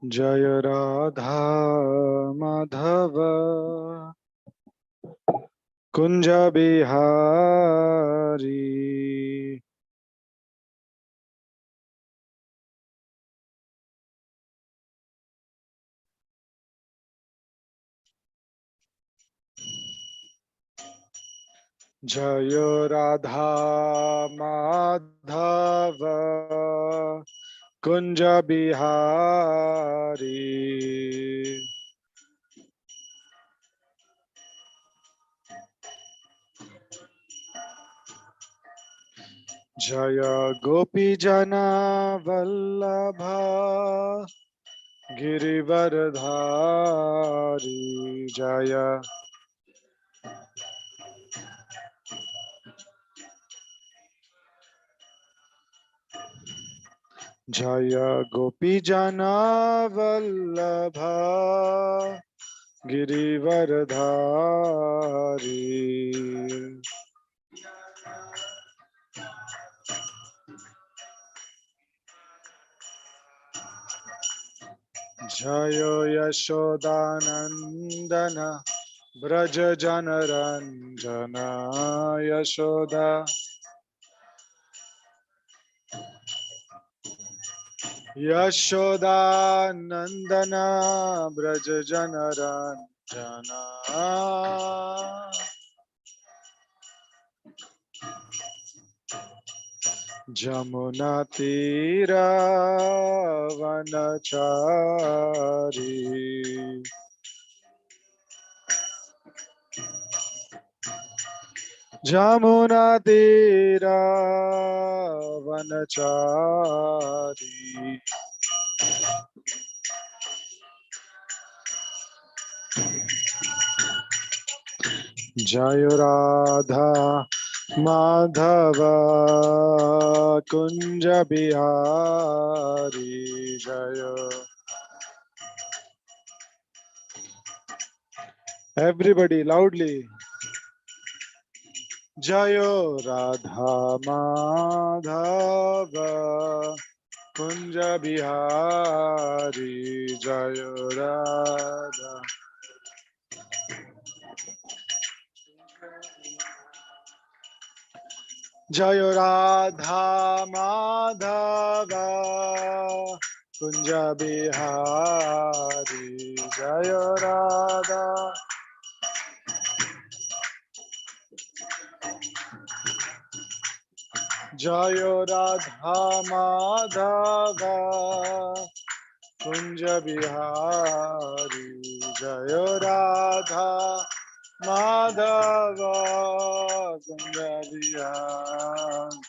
जय राधा माधव कुंज बिहारी। जय राधा माधव कुंज बिहारी। जय गोपी जना वल्लभ गिरिवरधारी। जय जय गोपी जना वल्लभ गिरिवरधारी। जय यशोदानंदन ब्रज जनरंजन। यशोदा यशोदानंदन ब्रज जनरंजन। जमुना तीरा वनचारी। जमुना तीरा वनचारी। जय राधा माधव कुंज बिहारी। जय एवरीबॉडी लाउडली। जय राधा माधव कुंज बिहारी। जय राधा जय राधा माधव कुंज बिहारी। जय राधा जय राधा माधव कुंज बिहारी। जय राधा माधव कुंज बिहारी।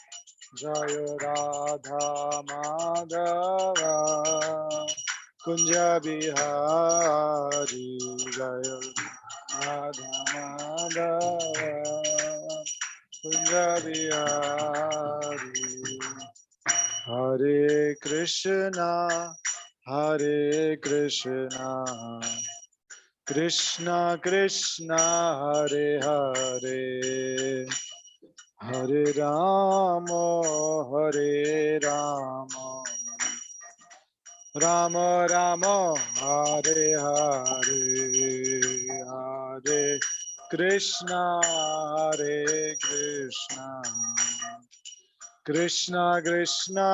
जय राधा माधव कुंज बिहारी। जय राधा माधव कुंज बिहारी। हरे कृष्णा कृष्णा कृष्णा हरे हरे हरे राम राम राम हरे हरे। हरे कृष्णा कृष्णा कृष्णा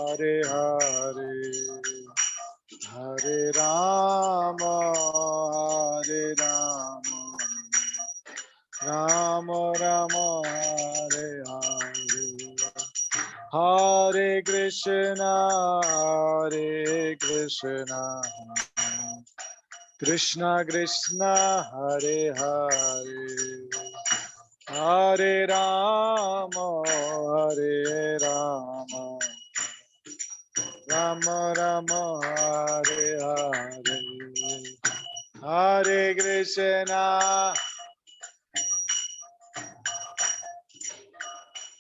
हरे हरे हरे राम राम राम हरे हरे। हरे कृष्णा कृष्णा कृष्णा हरे हरे हरे राम राम राम हरे हरे। हरे कृष्णा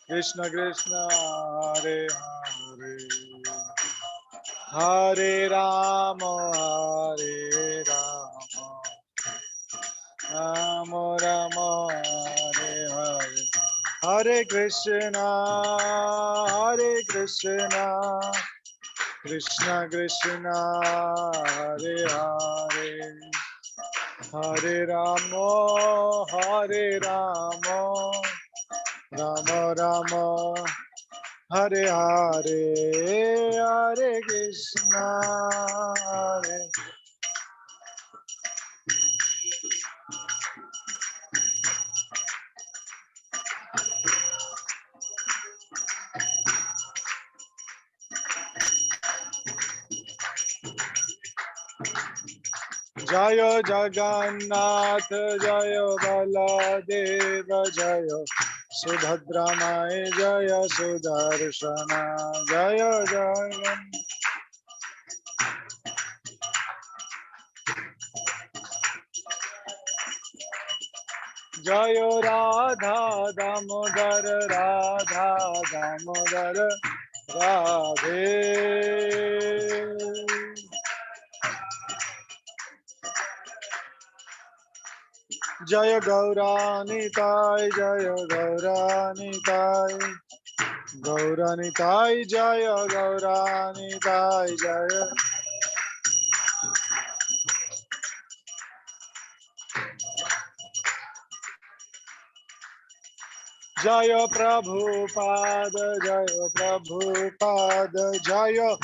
कृष्णा कृष्णा हरे हरे हरे राम राम राम हरे हरे। हरे Krishna Krishna Krishna Hare Hare Hare Rama Hare Rama Rama Rama Hare Hare Hare Krishna Hare Jaya Jagannath Jaya Baladeva Jaya Subhadra Mai Jaya Sudarshana Jaya Jaya Jaya Radha Damodar Radha Damodar Radhe Jaya Gauranitai Jaya Gauranitai Gauranitai Jaya Gauranitai Jaya Jaya Prabhupada Jaya Prabhupada Jaya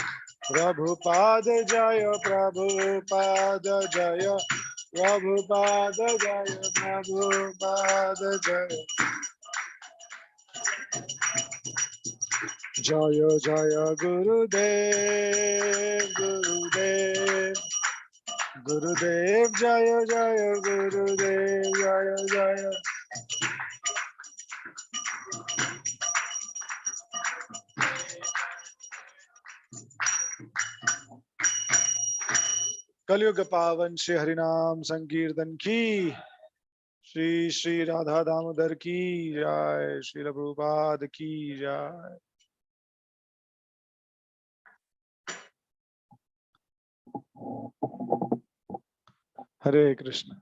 Prabhupada Jaya Prabhupada Jaya Prabhupada Jaya Prabhupada Jaya Jaya Jaya Gurudev Gurudev Gurudev Jaya Jaya Gurudev Jaya Jaya कलयुग पावन श्री हरिनाम संकीर्तन की श्री श्री राधा दामोदर की जय श्री प्रभुपाद की जय हरे कृष्ण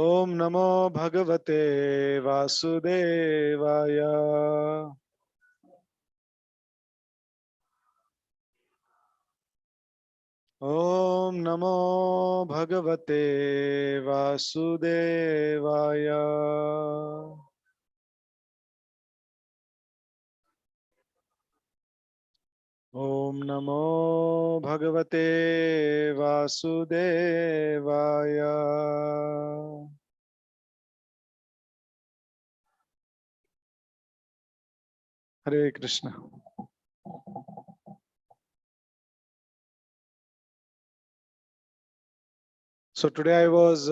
ओम नमो भगवते वासुदेवाय ओम नमो भगवते वासुदेवाय ओम नमो भगवते वासुदेवाय हरे Krishna So today I was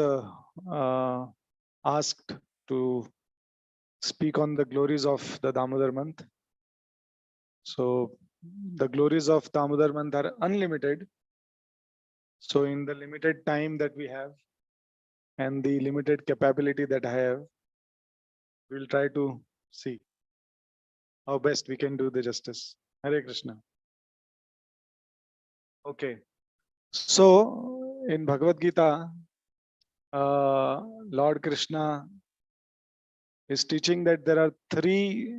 asked to speak on the glories of the Damodar month. So the glories of Damodar month are unlimited. So in the limited time that we have and the limited capability that I have, we'll try to see how best we can do the justice. Hare Krishna. Okay. So in Bhagavad Gita, Lord Krishna is teaching that there are three,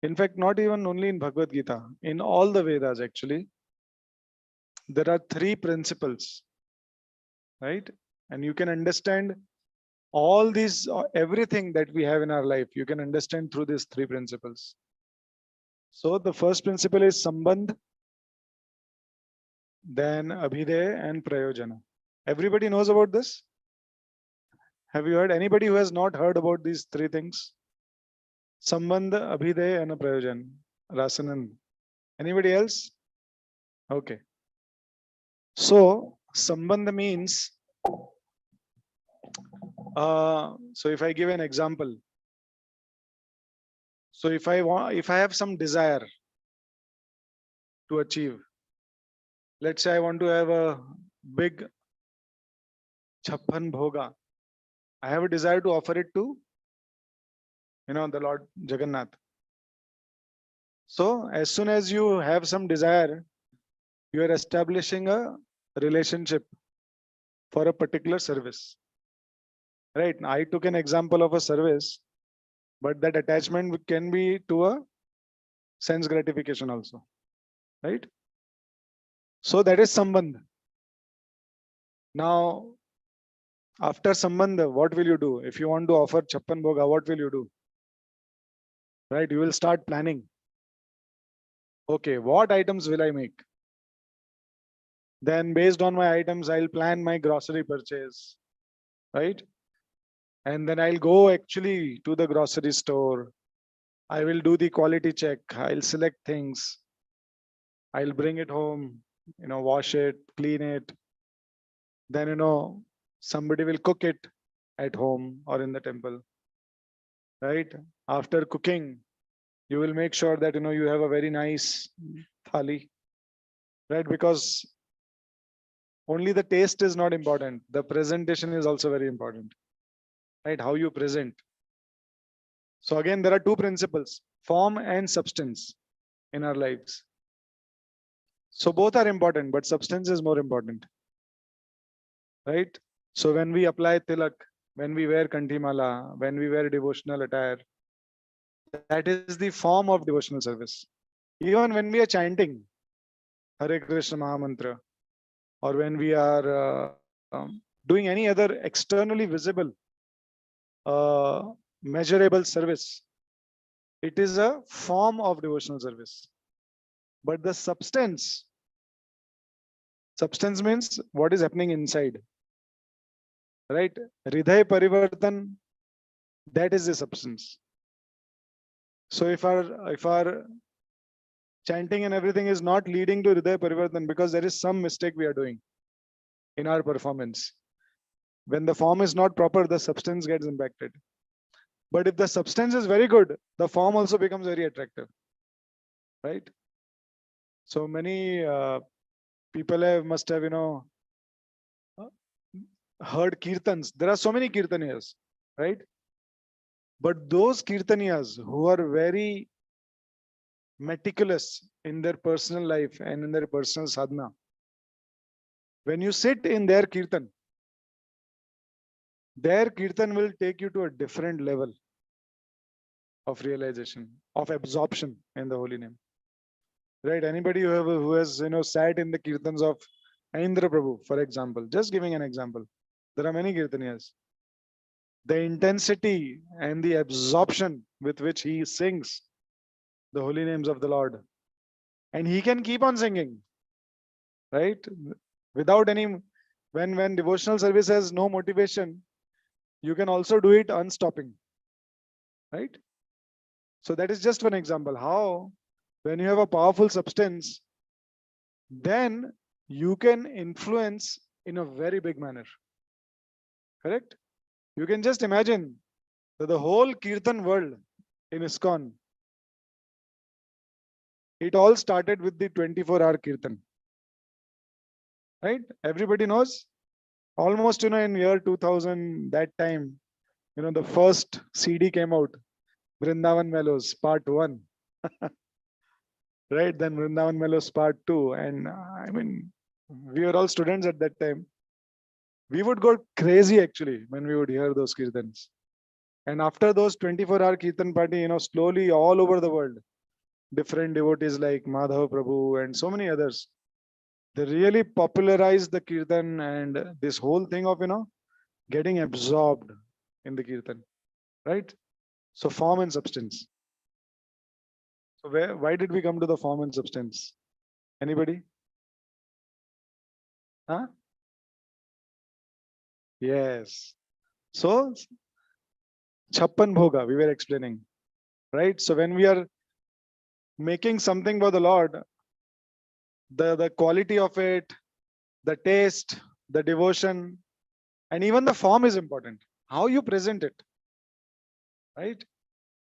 in fact, not even only in Bhagavad Gita, in all the Vedas actually, there are three principles, right? And you can understand all these, everything that we have in our life, you can understand through these three principles. So the first principle is Sambandh, then Abhideya and Prayojana. Everybody knows about this? Have you heard anybody who has not heard about these three things? Sambandh, Abhideya and Prayojan. Rasanan. Anybody else? Okay. So Sambandh means, so if I give an example, so if I have some desire to achieve, let's say I want to have a big Chappan Bhoga. I have a desire to offer it to, the Lord Jagannath. So as soon as you have some desire, you are establishing a relationship for a particular service. right? I took an example of a service, but that attachment can be to a sense gratification also, right? So that is sambandh. Now, after sambandh, what will you do? If you want to offer chappan bhoga, what will you do? Right? You will start planning. Okay, what items will I make? Then based on my items, I'll plan my grocery purchase, right? And then I'll go actually to the grocery store. I will do the quality check. I'll select things. I'll bring it home, wash it, clean it. Then, somebody will cook it at home or in the temple, right? After cooking, you will make sure that, you have a very nice thali, right? Because only the taste is not important. The presentation is also very important, right? How you present. So again, there are two principles, form and substance in our lives. So both are important, but substance is more important, right? So when we apply tilak, when we wear kantimala, when we wear devotional attire, that is the form of devotional service. Even when we are chanting Hare Krishna Mahamantra, or when we are doing any other externally visible, measurable service, it is a form of devotional service. But the substance means what is happening inside, right? Hriday Parivartan, that is the substance. So if our chanting and everything is not leading to Hriday Parivartan, because there is some mistake we are doing in our performance. When the form is not proper, the substance gets impacted. But if the substance is very good, the form also becomes very attractive, right? So many people must have, heard kirtans. There are so many kirtaniyas, right? But those kirtaniyas who are very meticulous in their personal life and in their personal sadhana, when you sit in their kirtan will take you to a different level of realization, of absorption in the holy name. Right? Anybody who has sat in the kirtans of Indra Prabhu, for example, just giving an example. There are many kirtaniyas. The intensity and the absorption with which he sings the holy names of the Lord. And he can keep on singing, right? Without any, when devotional service has no motivation, you can also do it unstopping, right? So that is just one example. How, when you have a powerful substance, then you can influence in a very big manner, correct? You can just imagine that the whole Kirtan world in ISKCON, it all started with the 24-hour Kirtan, right? Everybody knows. Almost, in year 2000, that time, the first CD came out, Vrindavan Mellows, Part 1. Right? Then Vrindavan Mellows Part 2. And I mean, we were all students at that time. We would go crazy actually when we would hear those Kirtans. And after those 24-hour Kirtan party, slowly all over the world, different devotees like Madhav Prabhu and so many others, they really popularized the Kirtan and this whole thing of, getting absorbed in the Kirtan, right? So form and substance. So why did we come to the form and substance? Anybody? Huh? Yes. So Chappan Bhoga, we were explaining, right? So when we are making something for the Lord, the quality of it, the taste, the devotion, and even the form is important. How you present it, right?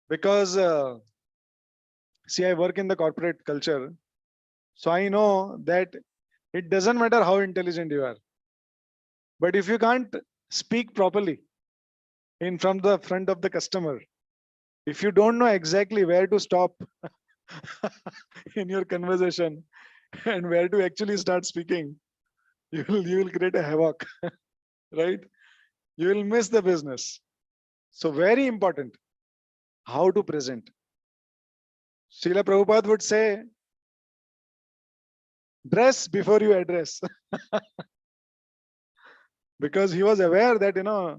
Because see, I work in the corporate culture, so I know that it doesn't matter how intelligent you are, but if you can't speak properly in front of the customer, if you don't know exactly where to stop in your conversation and where to actually start speaking, you will create a havoc, right? You will miss the business. So very important, how to present. Srila Prabhupada would say, dress before you address. Because he was aware that,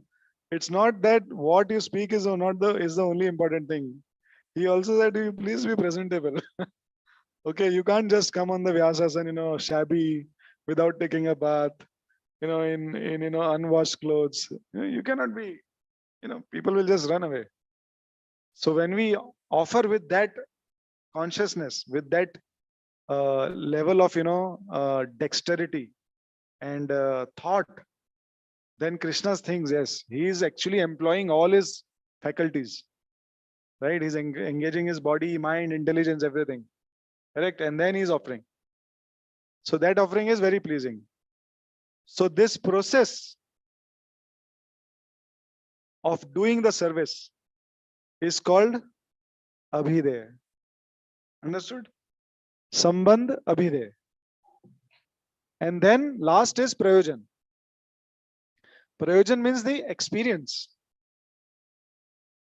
it's not that what you speak is not the only important thing. He also said, you please be presentable. Okay, you can't just come on the Vyasasana, shabby, without taking a bath, in unwashed clothes. You cannot be, people will just run away. So when we offer with that consciousness, with that level of dexterity and thought, then Krishna's thinks, yes, he is actually employing all his faculties, right? He's engaging his body, mind, intelligence, everything, correct? And then he's offering. So that offering is very pleasing. So this process of doing the service is called abhideya. Understood? Sambandh abhideya. And then last is prayojan. Prayojan means the experience.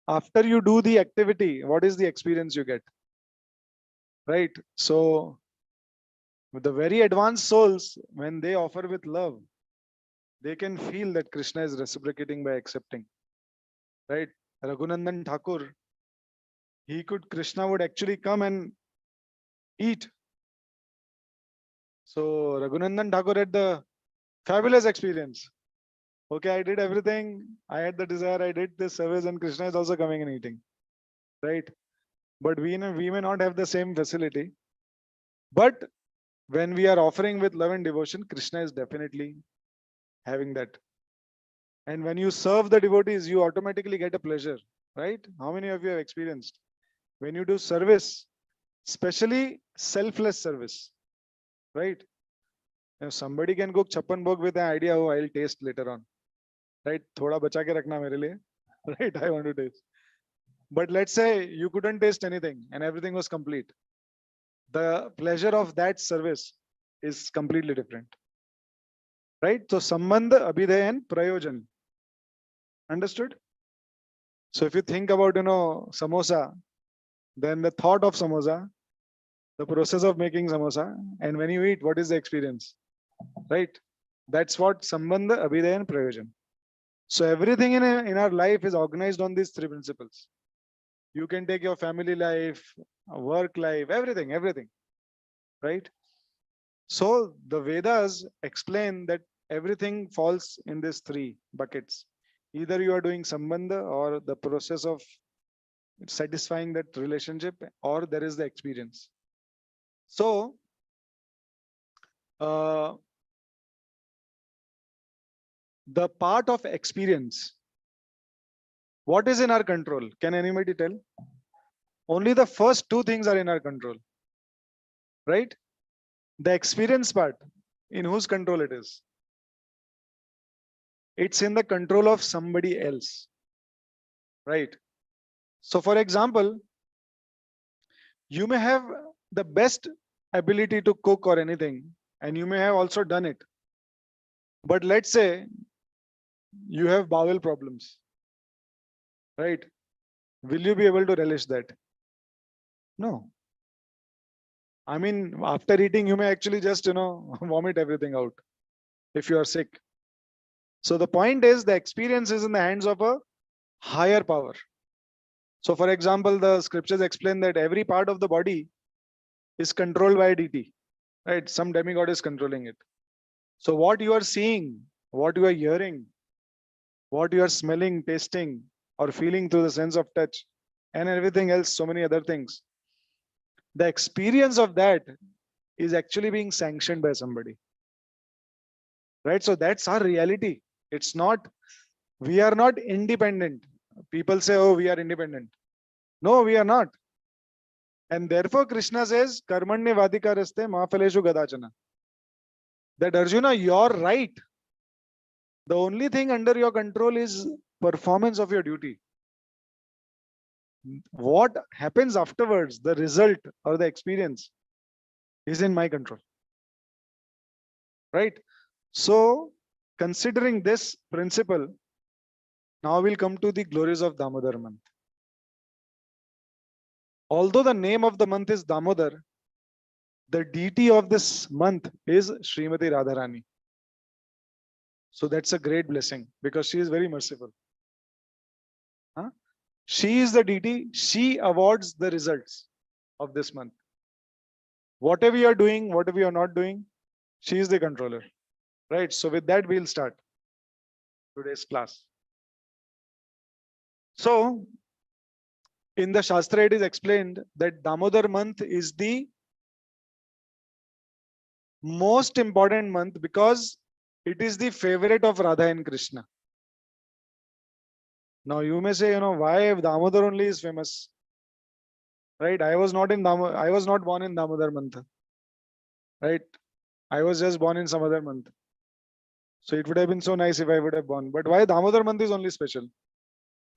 After you do the activity, what is the experience you get? Right? So the very advanced souls, when they offer with love, they can feel that Krishna is reciprocating by accepting. Right? Raghunandan Thakur, Krishna would actually come and eat. So Raghunandan Thakur had the fabulous experience. Okay, I did everything. I had the desire. I did this service, and Krishna is also coming and eating. Right? But we may not have the same facility. But when we are offering with love and devotion, Krishna is definitely having that. And when you serve the devotees, you automatically get a pleasure. Right? How many of you have experienced? When you do service, especially selfless service, right? If somebody can cook chappan bhog with an idea, oh, I'll taste later on. Right? Thoda bacha ke rakhna mere liye. Right? I want to taste. But let's say you couldn't taste anything and everything was complete. The pleasure of that service is completely different. Right? So sambandh, abhideya and prayojan. Understood? So if you think about, samosa, then the thought of samosa, the process of making samosa, and when you eat, what is the experience? Right? That's what sambandh, abhideya and prayojan. So everything in our life is organized on these three principles. You can take your family life, work life, everything, right? So the Vedas explain that everything falls in these three buckets. Either you are doing sambandha or the process of satisfying that relationship, or there is the experience. So the part of experience, what is in our control? Can anybody tell? Only the first two things are in our control, right? The experience part, in whose control it is? It's in the control of somebody else, right? So for example, you may have the best ability to cook or anything, and you may have also done it. But let's say you have bowel problems, right? Will you be able to relish that? No. I mean, after eating, you may actually just, vomit everything out if you are sick. So the point is, the experience is in the hands of a higher power. So for example, the scriptures explain that every part of the body is controlled by a deity, right? Some demigod is controlling it. So what you are seeing, what you are hearing, what you are smelling, tasting, or feeling through the sense of touch, and everything else, so many other things, the experience of that is actually being sanctioned by somebody, right? So that's our reality. It's not, we are not independent. People say, oh, we are independent. No, we are not. And therefore Krishna says, karmanye vadikaraste mafaleshu gadachana. That Arjuna, you're right. The only thing under your control is performance of your duty. What happens afterwards, the result or the experience, is in my control. Right? So, considering this principle, Now we'll come to the glories of Damodar month. Although the name of the month is Damodar, the deity of this month is Srimati Radharani. So that's a great blessing because she is very merciful. Huh? She is the deity. She awards the results of this month. Whatever you are doing, whatever you are not doing, she is the controller. Right. So with that, we'll start today's class. So in the Shastra, it is explained that Damodar month is the most important month because it is the favorite of Radha and Krishna. Now you may say, why Damodar only is famous? Right? I was not born in Damodar month. Right? I was just born in some other month. So it would have been so nice if I would have born. But why Damodar month is only special?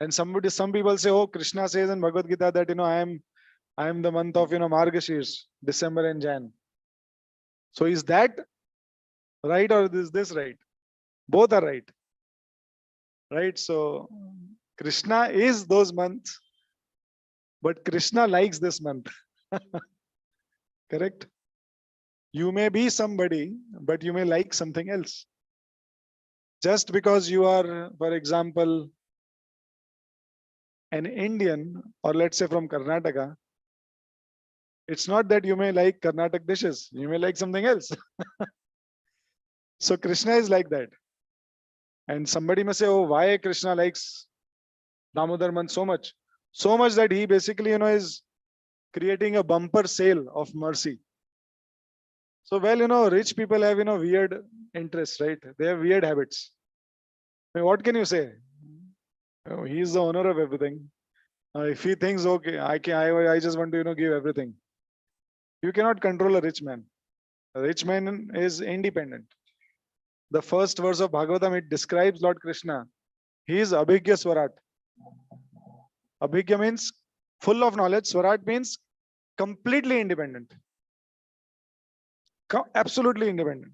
And some people say, oh, Krishna says in Bhagavad Gita that I am the month of Margashirs, December and Jan. So is that right or is this right? Both are right. Right? So Krishna is those months, but Krishna likes this month. Correct? You may be somebody, but you may like something else. Just because you are, for example, an Indian, or let's say from Karnataka, it's not that you may like Karnataka dishes. You may like something else. So Krishna is like that. And somebody may say, oh, why Krishna likes Damodar month so much? So much that he basically, is creating a bumper sale of mercy. So, well, rich people have, weird interests, right? They have weird habits. I mean, what can you say? He's the owner of everything. If he thinks, okay, I just want to, give everything. You cannot control a rich man. A rich man is independent. The first verse of Bhagavatam, it describes Lord Krishna. He is Abhigya Swarat. Abhigya means full of knowledge. Swarat means completely independent. Absolutely independent.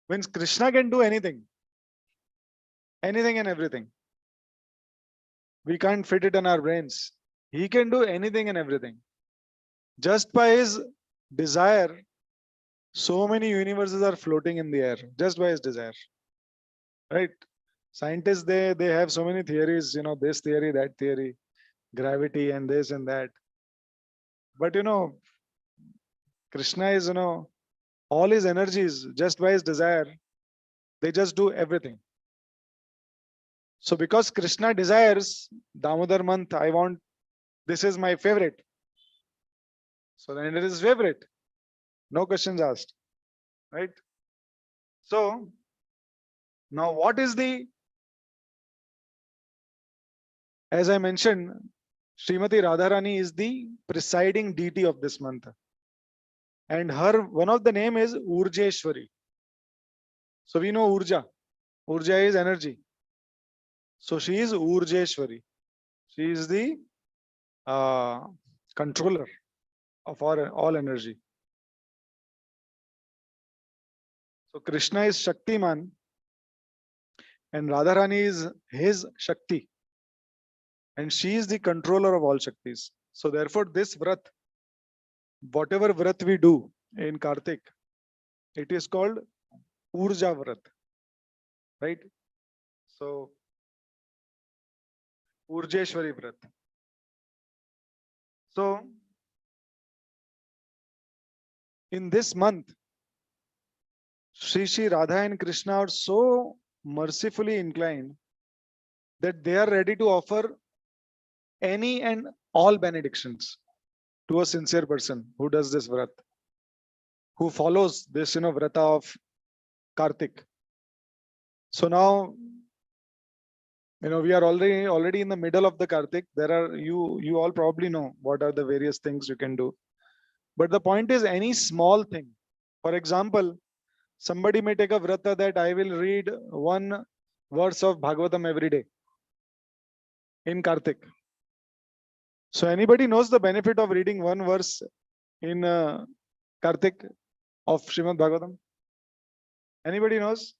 Means Krishna can do anything. Anything and everything. We can't fit it in our brains. He can do anything and everything. Just by his desire, so many universes are floating in the air. Just by his desire. Right? Scientists, they have so many theories, this theory, that theory, gravity and this and that. But Krishna is, all his energies, just by his desire, they just do everything. So because Krishna desires Damodar month, this is my favorite. So then it is favorite. No questions asked. Right? So now what is as I mentioned, Srimati Radharani is the presiding deity of this month. And one of the name is Urjeshwari. So we know Urja. Urja is energy. So she is Urjeshwari. She is the controller of all energy. So Krishna is Shaktiman and Radharani is his Shakti. And she is the controller of all Shaktis. So therefore this Vrat, whatever Vrat we do in Kartik, it is called Urja Vrat. Right? So Urjeshwari Vrat. So in this month, Sri Radha and Krishna are so mercifully inclined that they are ready to offer any and all benedictions to a sincere person who does this vrat, who follows this, vrata of Kartik. So now, we are already in the middle of the Kartik. There are you all probably know what are the various things you can do. But the point is any small thing. For example, somebody may take a vrata that I will read one verse of Bhagavatam every day in Kartik. So anybody knows the benefit of reading one verse in Kartik of Srimad Bhagavatam? Anybody knows?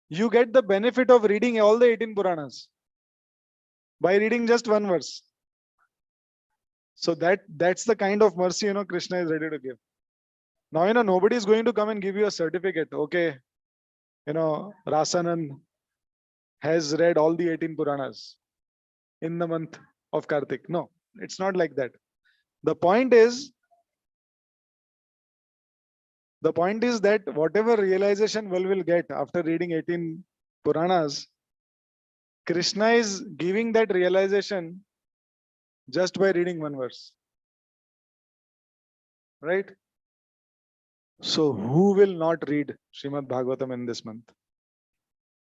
you get the benefit of reading all the 18 Puranas by reading just one verse. So that's the kind of mercy, Krishna is ready to give. Now, nobody is going to come and give you a certificate. Okay, Rasanand has read all the 18 Puranas in the month of Kartik. No, it's not like that. The point is that whatever realization one will get after reading 18 Puranas, Krishna is giving that realization just by reading one verse. Right? So who will not read Srimad Bhagavatam in this month?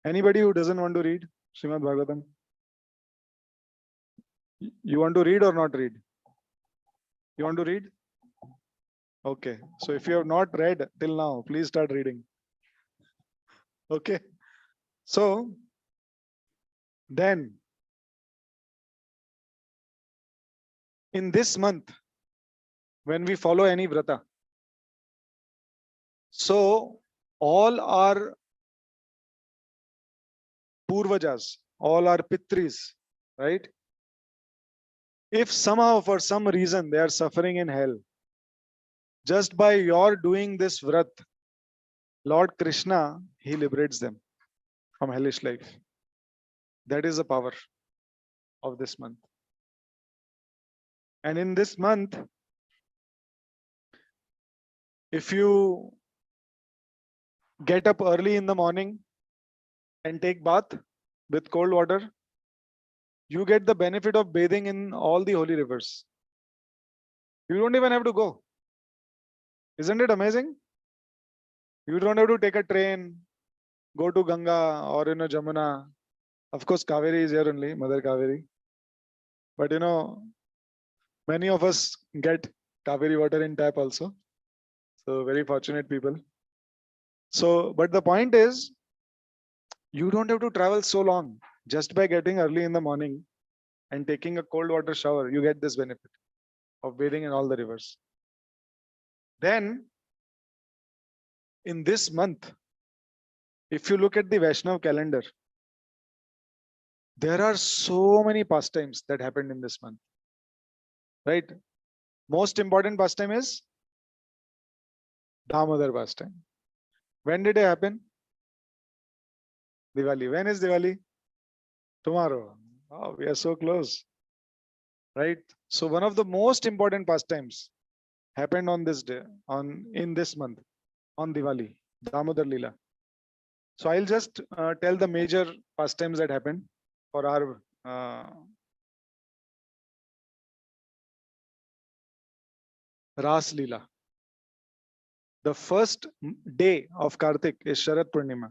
Anybody who doesn't want to read Srimad Bhagavatam? You want to read or not read? You want to read? Okay. So if you have not read till now, please start reading. Okay. So then in this month, when we follow any vrata, so all our purvajas, all our pitris, right? If somehow for some reason they are suffering in hell, just by your doing this vrat, Lord Krishna, he liberates them from hellish life. That is the power of this month. And in this month, if you get up early in the morning and take bath with cold water, you get the benefit of bathing in all the holy rivers. You don't even have to go. Isn't it amazing? You don't have to take a train, go to Ganga or Jamuna. Of course, Kaveri is here only, Mother Kaveri. But many of us get Kaveri water in tap also. So very fortunate people. So, but the point is, you don't have to travel so long. Just by getting early in the morning and taking a cold water shower, you get this benefit of bathing in all the rivers. Then, in this month, if you look at the Vaishnav calendar, there are so many pastimes that happened in this month. Right? Most important pastime is Damodar pastime. When did it happen? Diwali. When is Diwali? Tomorrow. Oh, we are so close. Right? So one of the most important pastimes happened on this day, in this month, on Diwali, Damodar Leela. So I'll just tell the major pastimes that happened for our Ras Leela. The first day of Kartik is Sharad Purnima,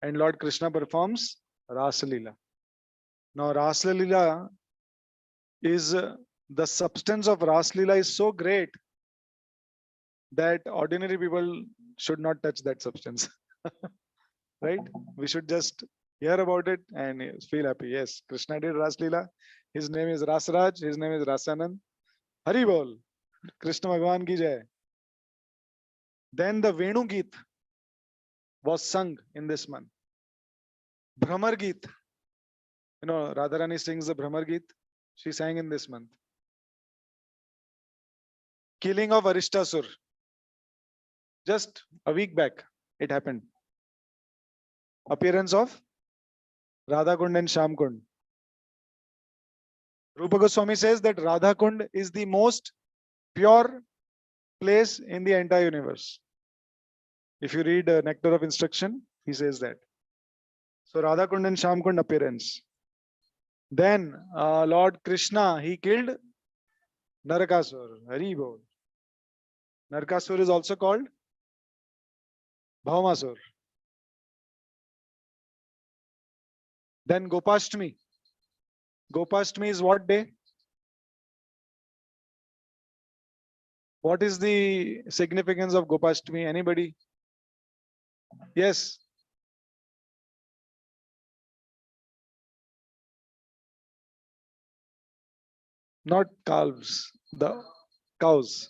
and Lord Krishna performs Ras Leela. Now Ras Leela is the substance of Ras Leela is so great that ordinary people should not touch that substance. Right? We should just hear about it and feel happy. Yes, Krishna did Ras Leela. His name is Rasraj. His name is Rasanand. Hari Bol. Krishna Bhagwan ki jai. Then the Venu Geet was sung in this month. Brahmar Geet. Radharani sings the Brahmar Geet. She sang in this month. Killing of Arishtasur. Just a week back, it happened. Appearance of Radha Kund and Sham Kund. Rupa Goswami says that Radha Kund is the most pure place in the entire universe. If you read Nectar of Instruction, he says that. So Radha Kund and Sham Kund appearance. Then Lord Krishna, he killed Narakasur. Hari Bol. Narakasur is also called Bhaumasur. Then Gopashtami. Gopashtami is what day? What is the significance of Gopashtami? Anybody? Yes. Not calves, the cows.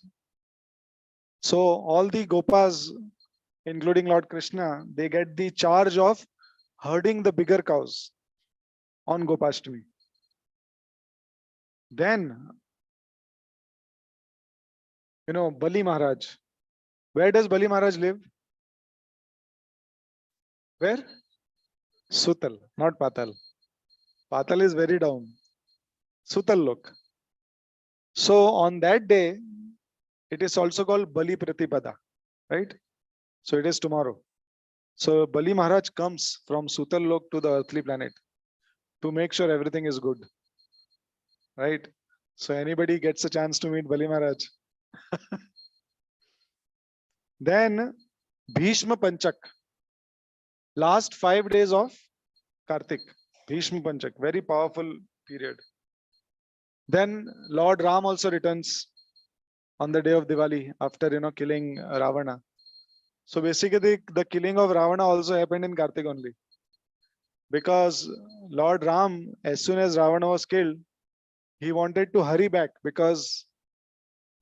So all the Gopas, including Lord Krishna, they get the charge of herding the bigger cows on Gopashtami. Then, Bali Maharaj. Where does Bali Maharaj live? Where? Sutal, not Patal. Patal is very down. Sutal Lok. So on that day, it is also called Bali Pratipada, right? So it is tomorrow. So Bali Maharaj comes from Sutal Lok to the earthly planet to make sure everything is good, right? So anybody gets a chance to meet Bali Maharaj. Then Bhishma Panchak, last 5 days of Kartik, Bhishma Panchak, very powerful period. Then Lord Ram also returns on the day of Diwali after killing Ravana. So basically the killing of Ravana also happened in Kartik only. Because Lord Ram, as soon as Ravana was killed, he wanted to hurry back because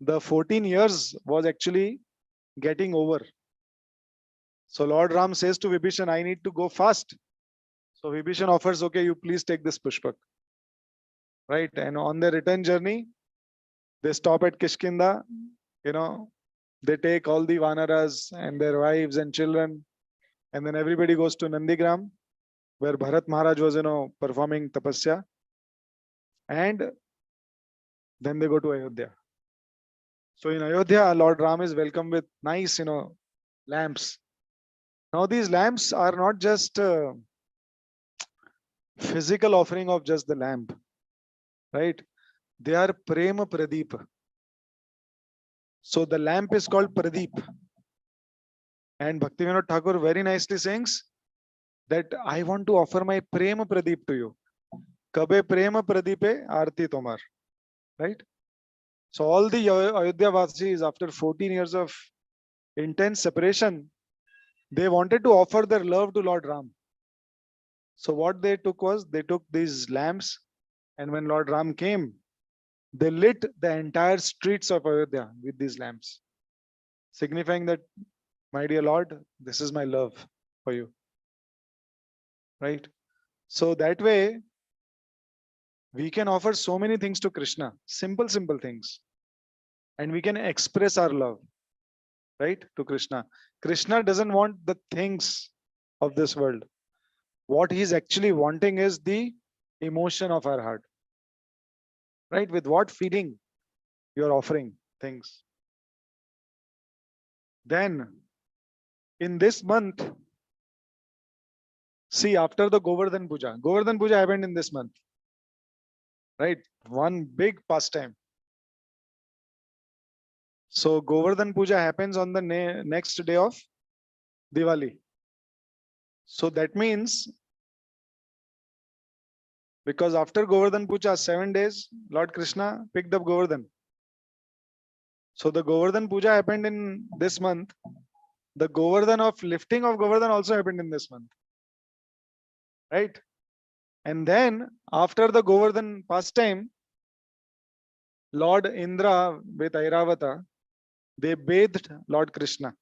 the 14 years was actually getting over. So Lord Ram says to Vibhishan, I need to go fast. So Vibhishan offers, okay, you please take this Pushpak. Right? And on their return journey, they stop at Kishkinda, they take all the Vanaras and their wives and children, and then everybody goes to Nandigram, where Bharat Maharaj was, performing tapasya. And then they go to Ayodhya. So in Ayodhya, Lord Ram is welcomed with nice, lamps. Now these lamps are not just physical offering of just the lamp, right? They are Prema Pradeep. So the lamp is called Pradeep. And Bhaktivinoda Thakur very nicely sings that I want to offer my Prema Pradeep to you. Kabe Prema Pradeepe Arti Tomar. Right? So all the Ayodhya Vasis, after 14 years of intense separation, they wanted to offer their love to Lord Ram. So what they took was, they took these lamps, and when Lord Ram came, they lit the entire streets of Ayodhya with these lamps, signifying that, my dear Lord, this is my love for you. Right? So that way, we can offer so many things to Krishna, simple things, and we can express our love, right, to Krishna. Krishna doesn't want the things of this world. What he's actually wanting is the emotion of our heart, right? With what feeling you're offering things. Then in this month, see, after the Govardhan Puja happened in this month, right? One big pastime. So Govardhan Puja happens on the next day of Diwali. So that means, because after Govardhan Puja, 7 days, Lord Krishna picked up Govardhan. So the Govardhan Puja happened in this month. The Govardhan of lifting of Govardhan also happened in this month. Right? And then after the Govardhan pastime, Lord Indra with Airavata, they bathed Lord Krishna.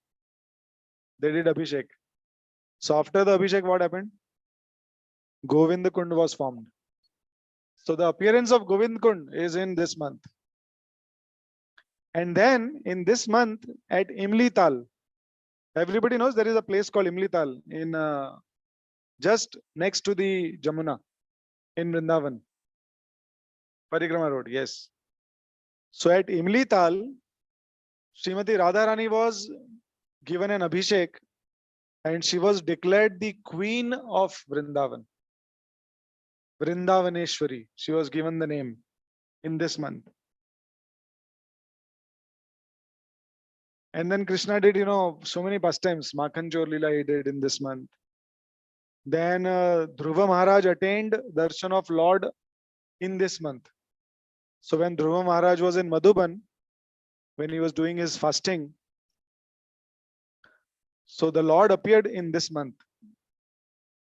They did Abhishek. So after the Abhishek, what happened? Govind Kund was formed. So the appearance of Govind Kund is in this month. And then in this month at Imlital, everybody knows there is a place called Imlital in just next to the Jamuna in Vrindavan. Parikrama Road, yes. So at Imlital, Srimati Radharani was given an Abhishek and she was declared the Queen of Vrindavan. Vrindavaneshwari, she was given the name in this month. And then Krishna did, so many pastimes. Makhan Chor Leela he did in this month. Then Dhruva Maharaj attained darshan of Lord in this month. So when Dhruva Maharaj was in Madhuban, when he was doing his fasting, so the Lord appeared in this month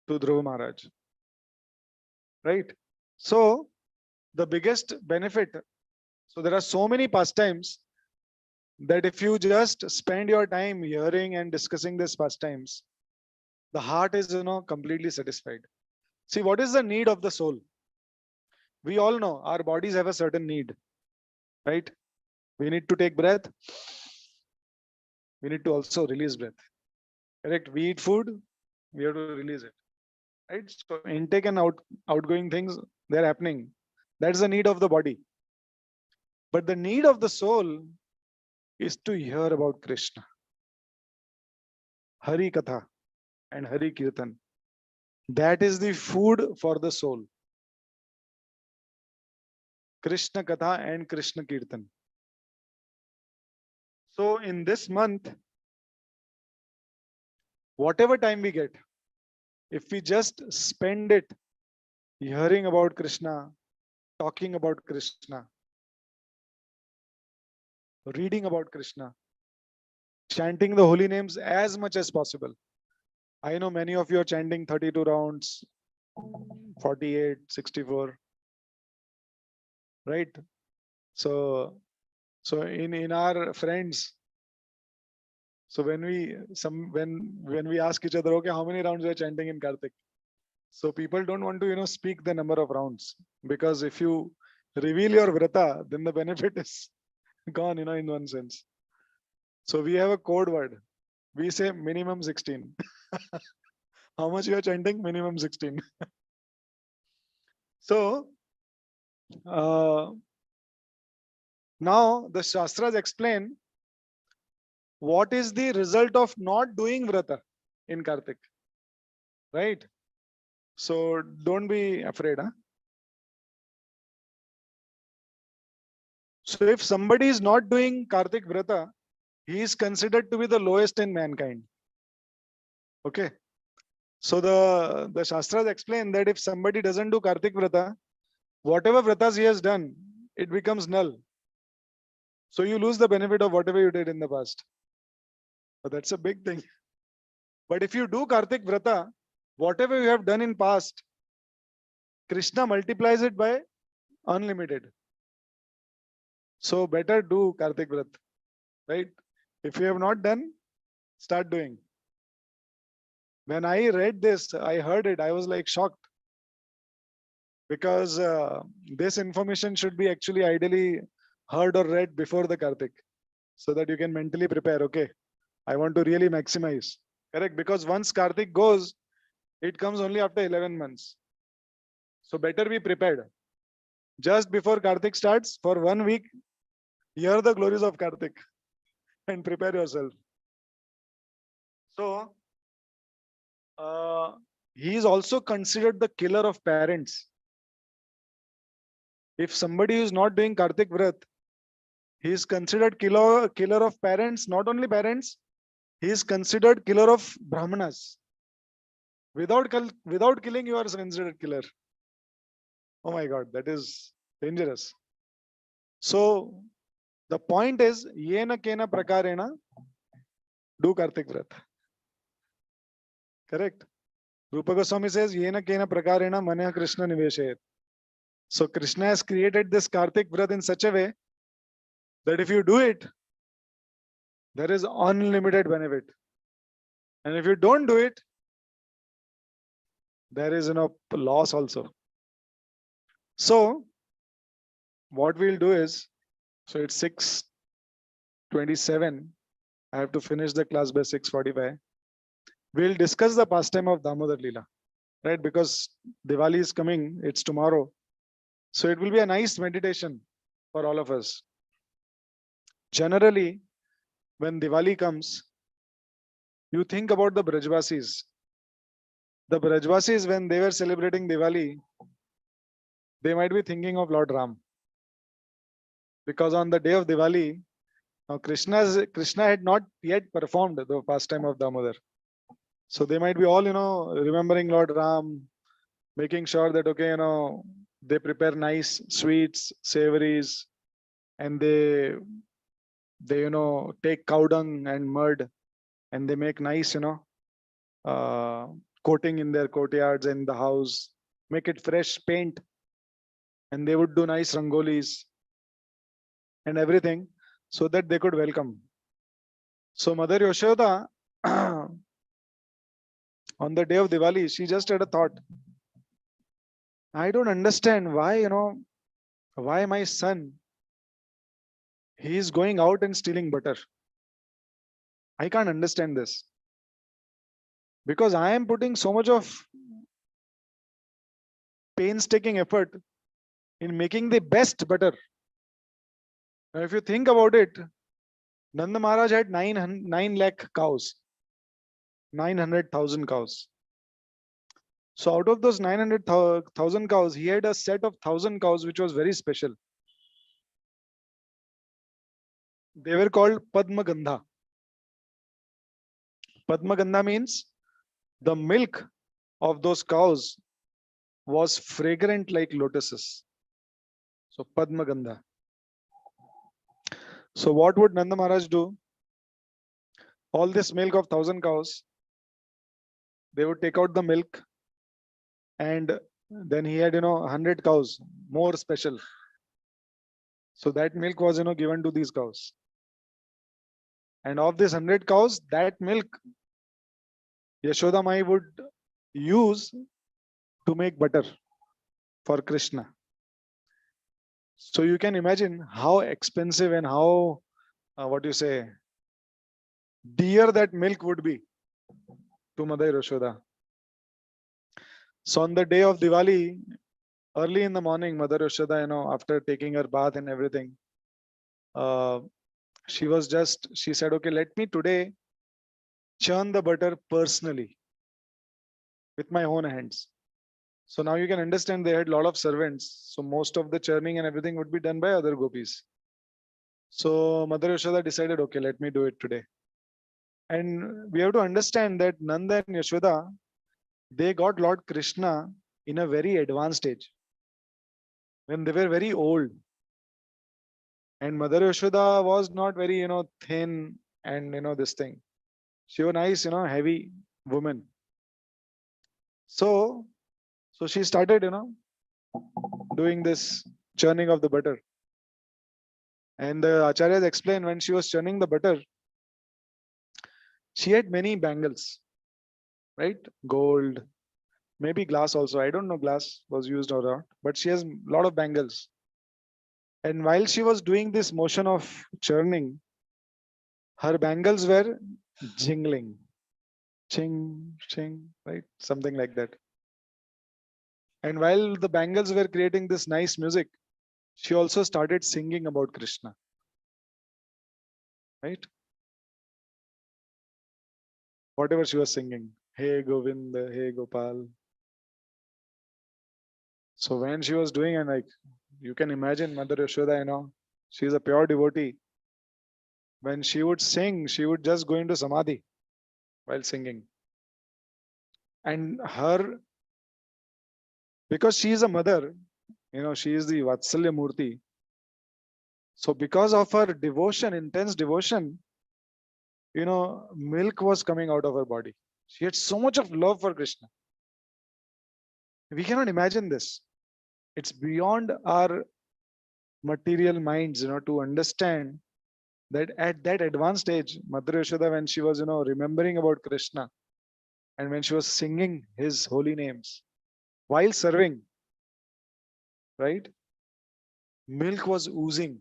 to Dhruva Maharaj. Right? So the biggest benefit, so there are so many pastimes that if you just spend your time hearing and discussing these pastimes, the heart is, completely satisfied. See, what is the need of the soul? We all know our bodies have a certain need, right? We need to take breath. We need to also release breath. Correct? We eat food. We have to release it. Right? So intake and outgoing things, they're happening. That's the need of the body. But the need of the soul is to hear about Krishna, Hari Katha and Hari Kirtan. That is the food for the soul. Krishna Katha and Krishna Kirtan. So in this month, whatever time we get, if we just spend it hearing about Krishna, talking about Krishna, reading about Krishna, chanting the holy names as much as possible. I know many of you are chanting 32 rounds, 48, 64, right? So in our friends, so when we ask each other, okay, how many rounds we are chanting in Kartik? So people don't want to, speak the number of rounds, because if you reveal your vrata, then the benefit is gone, in one sense. So we have a code word. We say minimum 16. How much you are chanting? Minimum 16. So now the Shastras explain what is the result of not doing vrata in Kartik, right? So don't be afraid. Huh? So if somebody is not doing Kartik vrata, he is considered to be the lowest in mankind. Okay. So the Shastras explain that if somebody doesn't do Kartik vrata, whatever vratas he has done, it becomes null. So you lose the benefit of whatever you did in the past. But that's a big thing. But if you do Kartik vrata, whatever you have done in past, Krishna multiplies it by unlimited. So better do Kartik vrat, right? If you have not done, start doing. When I read this, I heard it, I was like shocked, because this information should be actually ideally heard or read before the Kartik, so that you can mentally prepare. Okay, I want to really maximize. Correct? Because once Kartik goes, it comes only after 11 months. So better be prepared. Just before Kartik starts, for 1 week, hear the glories of Kartik and prepare yourself. So he is also considered the killer of parents. If somebody is not doing Kartik Vrat, he is considered killer of parents. Not only parents, he is considered killer of Brahmanas. Without killing, you are considered killer. Oh my God, that is dangerous. So the point is, yena kena prakarena, do Kartik Vrat. Correct? Rupa Goswami says, yena kena prakarena manya Krishna niveshayet. So Krishna has created this Kartik Vrat in such a way that if you do it, there is unlimited benefit. And if you don't do it, there is loss also. So what we'll do is, so it's 6:27. I have to finish the class by 6:45. We'll discuss the pastime of Damodar Leela, right? Because Diwali is coming, it's tomorrow. So it will be a nice meditation for all of us. Generally, when Diwali comes, you think about the Brajvasis. The Brajvasis, when they were celebrating Diwali, they might be thinking of Lord Ram. Because on the day of Diwali, now Krishna had not yet performed the pastime of Damodar. So they might be all, remembering Lord Ram, making sure that, okay, they prepare nice sweets, savories, and they take cow dung and mud, and they make nice, coating in their courtyards and the house, make it fresh paint, and they would do nice rangolis and everything, so that they could welcome. So Mother Yashoda On the day of Diwali, she just had a thought. I don't understand why, why my son, he is going out and stealing butter. I can't understand this. Because I am putting so much of painstaking effort in making the best butter. Now, if you think about it, Nanda Maharaj had 9 lakh cows, 900,000 cows. So out of those 900,000 cows, he had a set of 1,000 cows which was very special. They were called Padma Gandha. Padma Gandha means the milk of those cows was fragrant like lotuses. So Padma Gandha. So what would Nanda Maharaj do? All this milk of 1,000 cows, they would take out the milk, and then he had 100 cows, more special. So that milk was given to these cows. And of this 100 cows, that milk Yashoda Mai would use to make butter for Krishna. So you can imagine how expensive and how, what you say, dear that milk would be to Mother Yashoda. So on the day of Diwali, early in the morning, Mother Yashoda, after taking her bath and everything, uh, she said, okay, let me today churn the butter personally with my own hands. So now you can understand they had a lot of servants. So most of the churning and everything would be done by other gopis. So Mother Yashoda decided, okay, let me do it today. And we have to understand that Nanda and Yashoda, they got Lord Krishna in a very advanced age, when they were very old. And Mother Yashoda was not very, thin and, this thing. She was nice, heavy woman. So, so she started, doing this churning of the butter. And the acharyas explained when she was churning the butter, she had many bangles, right? Gold, maybe glass also. I don't know glass was used or not, but she has a lot of bangles. And while she was doing this motion of churning, her bangles were jingling. Ching, ching, right? Something like that. And while the bangles were creating this nice music, she also started singing about Krishna, right? Whatever she was singing, Hey Govinda, Hey Gopal. So when she was doing, and like you can imagine Mother Yashoda, she's a pure devotee. When she would sing, she would just go into samadhi while singing. And her, because she is a mother, she is the Vatsalya Murti. So because of her devotion, intense devotion, milk was coming out of her body. She had so much of love for Krishna. We cannot imagine this. It's beyond our material minds, to understand that at that advanced age, Mother Yashoda, when she was, remembering about Krishna and when she was singing his holy names while serving, right? Milk was oozing.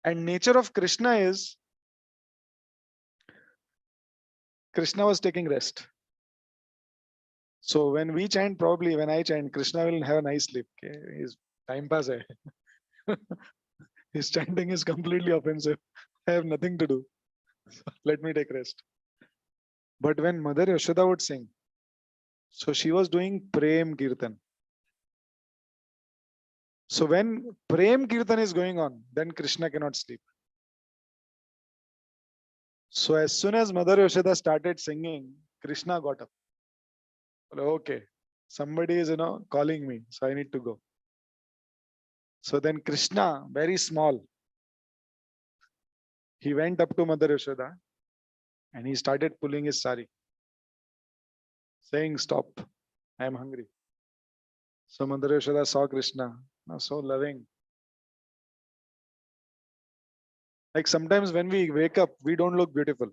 And nature of Krishna is, Krishna was taking rest. So when we chant, probably when I chant, Krishna will have a nice sleep. Okay? His time pass hai. His chanting is completely offensive. I have nothing to do. Let me take rest. But when Mother Yashoda would sing, so she was doing Prem Kirtan. So when Prem Kirtan is going on, then Krishna cannot sleep. So as soon as Mother Yashoda started singing, Krishna got up. Okay, somebody is, calling me, so I need to go. So then Krishna, very small, he went up to Mother Yashoda and he started pulling his sari, saying, stop, I am hungry. So Mother Yashoda saw Krishna, so loving. Like sometimes when we wake up, we don't look beautiful.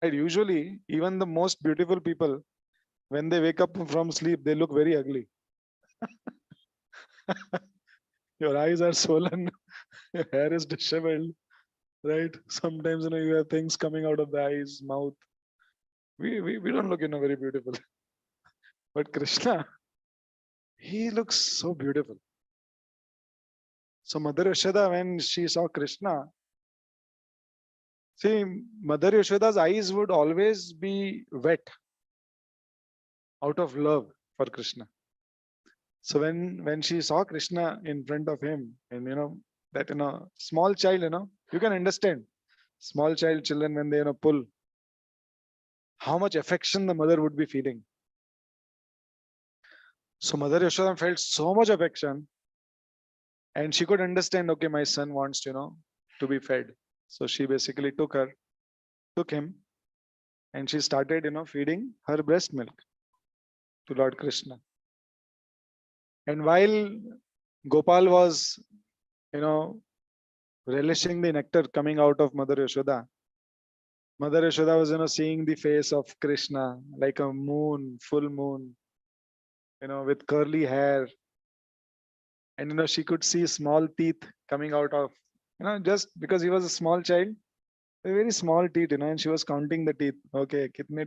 And usually, even the most beautiful people, when they wake up from sleep, they look very ugly. Your eyes are swollen, your hair is disheveled, right? Sometimes you have things coming out of the eyes, mouth. We don't look very beautiful. But Krishna, he looks so beautiful. So Mother Yashoda, when she saw Krishna, see, Mother Yashoda's eyes would always be wet out of love for Krishna. So when she saw Krishna in front of him, and that small child, you can understand small child children when they pull, how much affection the mother would be feeling. So Mother Yashoda felt so much affection, and she could understand, okay, my son wants to be fed. So she basically took him, and she started feeding her breast milk to Lord Krishna. And while Gopal was relishing the nectar coming out of Mother Yashoda, Mother Yashoda was seeing the face of Krishna like a moon, full moon, with curly hair, and she could see small teeth coming out of, just because he was a small child, a very small teeth, and she was counting the teeth. Okay, kitne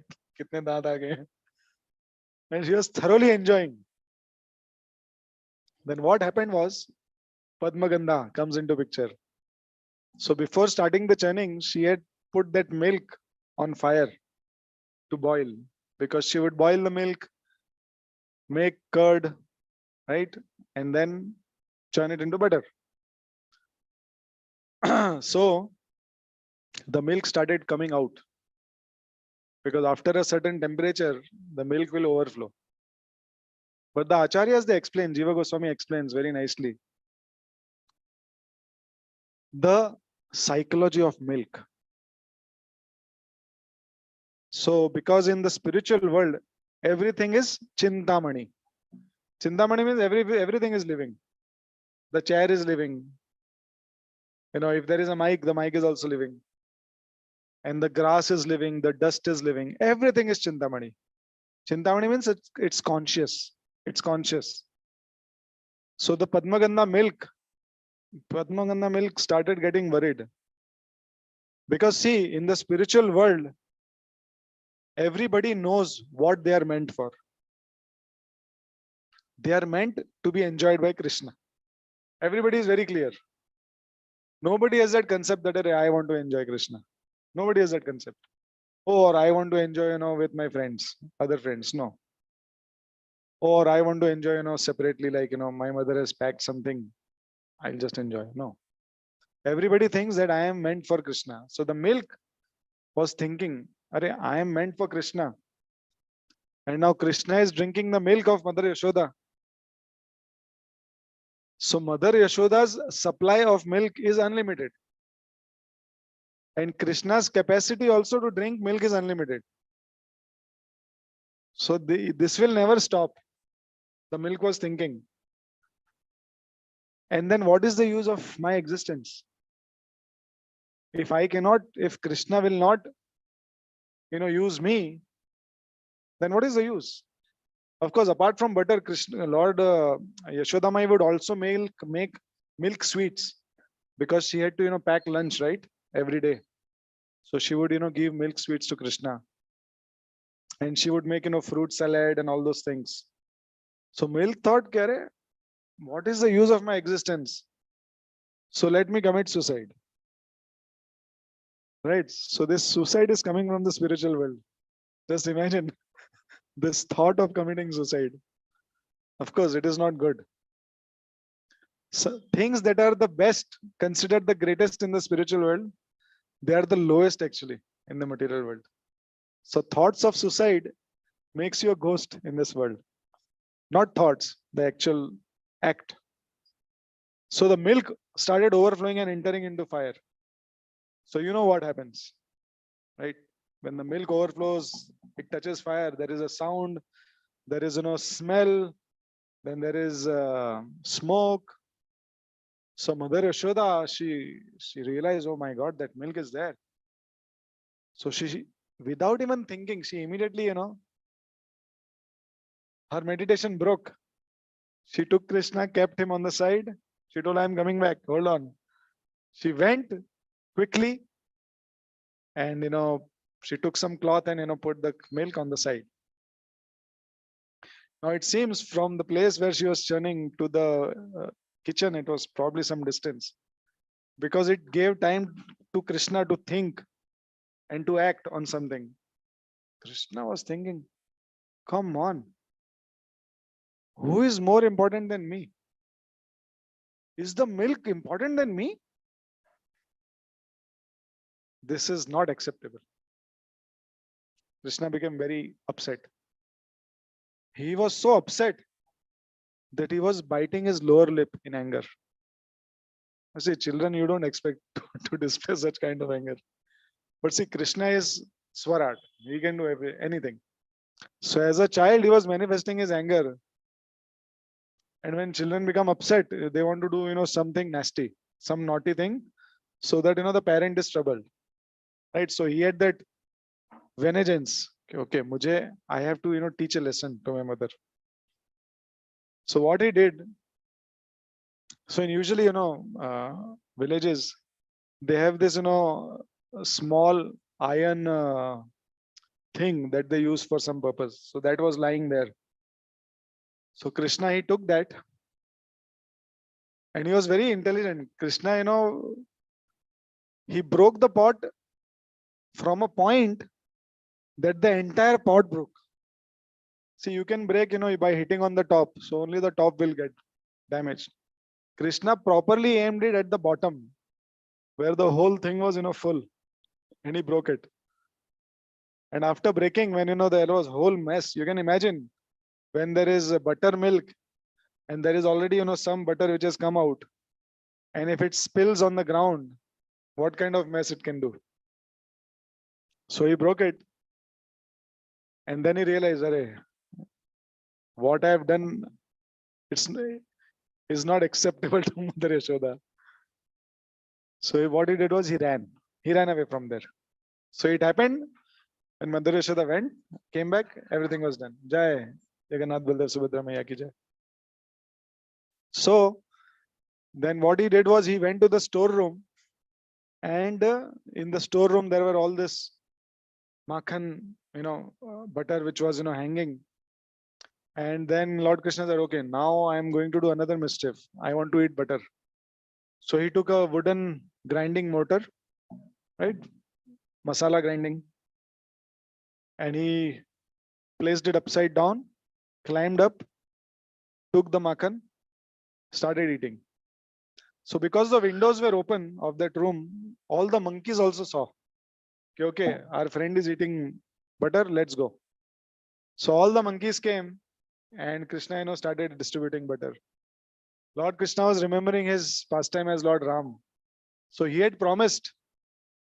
daant aa gaye? And she was thoroughly enjoying. Then what happened was Padmagandha comes into picture. So before starting the churning, she had put that milk on fire to boil, because she would boil the milk, make curd, right, and then churn it into butter. So the milk started coming out, because after a certain temperature, the milk will overflow. But the acharyas, they explain, Jiva Goswami explains very nicely the psychology of milk. So because in the spiritual world, everything is chintamani. Chintamani means everything is living. The chair is living. If there is a mic, the mic is also living. And the grass is living, the dust is living. Everything is chintamani. Chintamani means it's conscious. It's conscious. So the Padmagandha milk started getting worried. Because see, in the spiritual world, everybody knows what they are meant for. They are meant to be enjoyed by Krishna. Everybody is very clear. Nobody has that concept that I want to enjoy Krishna. Nobody has that concept. Or I want to enjoy, with my friends, other friends. No. Or I want to enjoy, separately, like, my mother has packed something. I'll just enjoy. No. Everybody thinks that I am meant for Krishna. So the milk was thinking, I am meant for Krishna. And now Krishna is drinking the milk of Mother Yashoda. So Mother Yashoda's supply of milk is unlimited. And Krishna's capacity also to drink milk is unlimited. So this will never stop. The milk was thinking. And then what is the use of my existence? If Krishna will not, use me, then what is the use? Of course, apart from butter, Lord Yashodamai would also make milk sweets, because she had to, pack lunch, right, every day. So she would, give milk sweets to Krishna. And she would make, fruit salad and all those things. So milk thought, Kare, what is the use of my existence? So let me commit suicide. Right? So this suicide is coming from the spiritual world. Just imagine this thought of committing suicide. Of course, it is not good. So things that are the best, considered the greatest in the spiritual world, they are the lowest actually in the material world. So thoughts of suicide makes you a ghost in this world. Not thoughts, the actual act. So the milk started overflowing and entering into fire. So you know what happens, right? When the milk overflows, it touches fire. There is a sound, there is smell, then there is smoke. So Mother Yashoda, she realized, oh my God, that milk is there. So Without even thinking, she immediately, her meditation broke. She took Krishna, kept him on the side. She told, I'm coming back. Hold on. She went quickly and, she took some cloth and, put the milk on the side. Now it seems from the place where she was churning to the kitchen, it was probably some distance because it gave time to Krishna to think and to act on something. Krishna was thinking, come on, who is more important than me? Is the milk important than me? This is not acceptable. Krishna became very upset. He was so upset that he was biting his lower lip in anger. I say, children, you don't expect to display such kind of anger. But see, Krishna is Swarat. He can do anything. So as a child, he was manifesting his anger. And when children become upset, they want to do, something nasty, some naughty thing, so that, the parent is troubled. Right? So he had that vengeance. Okay, I have to, teach a lesson to my mother. So what he did, so in usually, villages, they have this, small iron thing that they use for some purpose. So that was lying there. So Krishna, he took that and he was very intelligent. Krishna, he broke the pot from a point that the entire pot broke. See, you can break, by hitting on the top. So only the top will get damaged. Krishna properly aimed it at the bottom where the whole thing was, full, and he broke it. And after breaking, when, there was whole mess, you can imagine when there is buttermilk and there is already, some butter which has come out. And if it spills on the ground, what kind of mess it can do? So he broke it. And then he realized, Arey, what I have done, is not acceptable to Mother Yashoda. So what he did was he ran. He ran away from there. So it happened when Mother Yashoda went, came back, everything was done. Jai Jagannath Baldev Subhadra Maiya ki jai. So then what he did was he went to the storeroom, and in the storeroom there were all this makhan, butter which was, hanging. And then Lord Krishna said, okay, now I am going to do another mischief. I want to eat butter. So he took a wooden grinding motor, right? Masala grinding. And he placed it upside down, climbed up, took the makhan, started eating. So because the windows were open of that room, all the monkeys also saw. Okay, our friend is eating butter, let's go. So all the monkeys came and Krishna, started distributing butter. Lord Krishna was remembering his pastime as Lord Ram. So he had promised,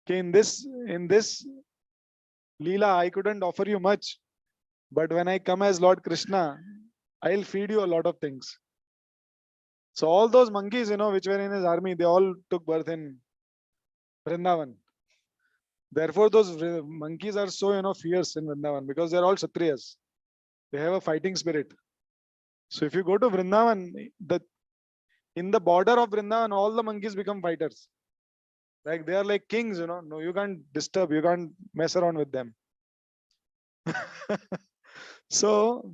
okay, in this Leela, I couldn't offer you much, but when I come as Lord Krishna, I'll feed you a lot of things. So all those monkeys, which were in his army, they all took birth in Vrindavan. Therefore, those monkeys are so, fierce in Vrindavan because they're all Kshatriyas. They have a fighting spirit. So if you go to Vrindavan, in the border of Vrindavan, all the monkeys become fighters. Like they are like kings, No, you can't disturb, you can't mess around with them. So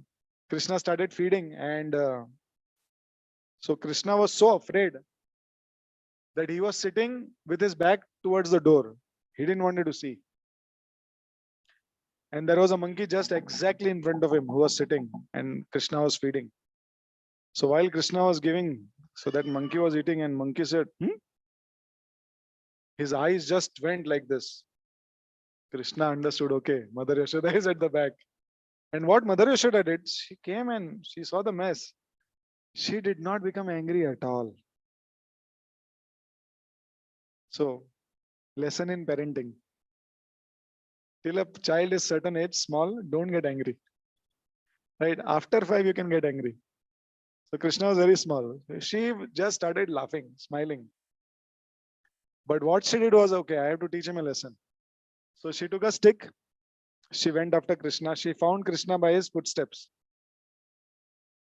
Krishna started feeding, and so Krishna was so afraid that he was sitting with his back towards the door. He didn't want to see. And there was a monkey just exactly in front of him who was sitting, and Krishna was feeding. So while Krishna was giving, so that monkey was eating, and monkey said, His eyes just went like this. Krishna understood, okay, Mother Yashoda is at the back. And what Mother Yashoda did, she came and she saw the mess. She did not become angry at all. So, lesson in parenting. Till a child is certain age, small, don't get angry. Right? After 5, you can get angry. So Krishna was very small. She just started laughing, smiling. But what she did was, okay, I have to teach him a lesson. So she took a stick She went after Krishna. She found Krishna by his footsteps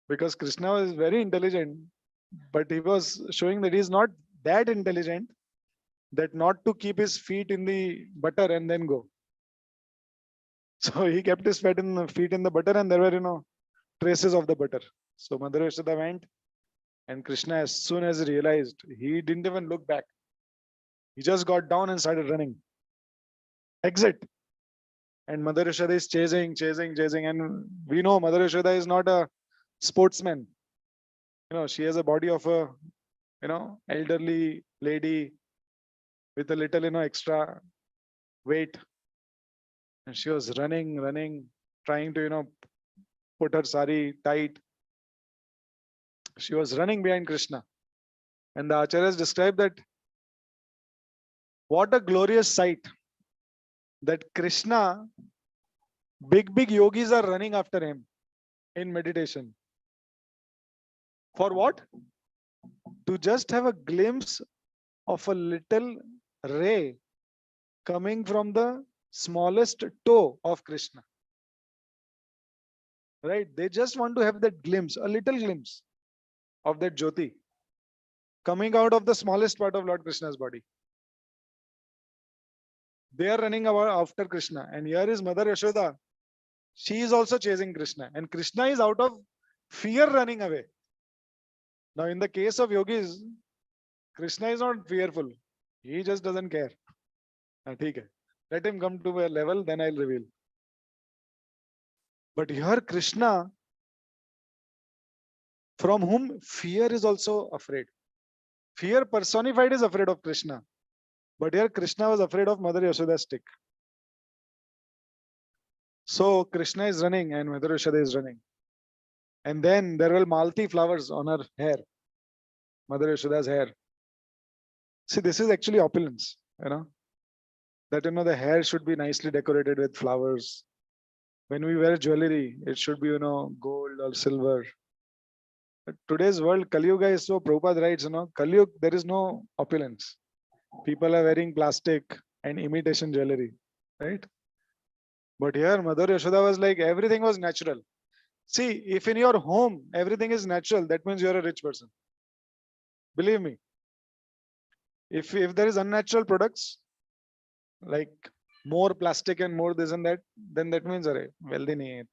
because Krishna was very intelligent, but he was showing that he's not that intelligent that not to keep his feet in the butter and then go. So he kept his feet in the butter, and there were, traces of the butter. So Mother Yashoda went, and Krishna, as soon as he realized, he didn't even look back. He just got down and started running. Exit. And Mother Yashoda is chasing. And we know Mother Yashoda is not a sportsman. She has a body of a, elderly lady with a little, extra weight. And she was running, trying to, put her sari tight. She was running behind Krishna. And the Acharyas describe that what a glorious sight that Krishna, big yogis are running after him in meditation. For what? To just have a glimpse of a little ray coming from the smallest toe of Krishna. Right? They just want to have that glimpse, a little glimpse of that Jyoti coming out of the smallest part of Lord Krishna's body. They are running after Krishna. And here is Mother Yashoda. She is also chasing Krishna. And Krishna is out of fear running away. Now, in the case of yogis, Krishna is not fearful. He just doesn't care. Okay. Let him come to a level, then I'll reveal. But here Krishna, from whom fear is also afraid. Fear personified is afraid of Krishna. But here Krishna was afraid of Mother Yashoda's stick. So Krishna is running and Mother Yashoda is running. And then there were Malti flowers on her hair. Mother Yashoda's hair. See, this is actually opulence, that, the hair should be nicely decorated with flowers. When we wear jewelry, it should be, gold or silver. But today's world, Kali Yuga is so, Prabhupada writes, Kali Yuga, there is no opulence. People are wearing plastic and imitation jewelry, right? But here, Mother Yashoda was like, everything was natural. See, if in your home, everything is natural, that means you're a rich person. Believe me. If there is unnatural products, like more plastic and more this and that, then that means wealthy nahi hai.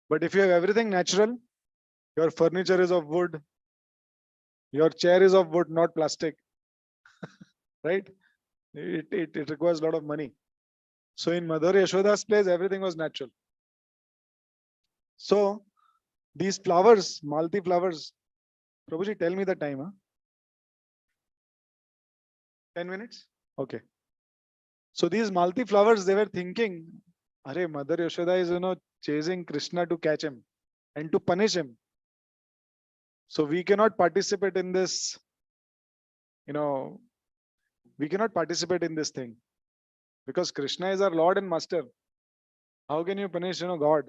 But if you have everything natural, your furniture is of wood, your chair is of wood, not plastic, right? It requires a lot of money. So in Mother Yashoda's place, everything was natural. So these flowers, Malti flowers, Prabhuji, tell me the time, huh? 10 minutes? Okay. So these Malti flowers, they were thinking, Arey, Mother Yashoda is, chasing Krishna to catch him and to punish him. So we cannot participate in this, we cannot participate in this thing because Krishna is our Lord and Master. How can you punish, God?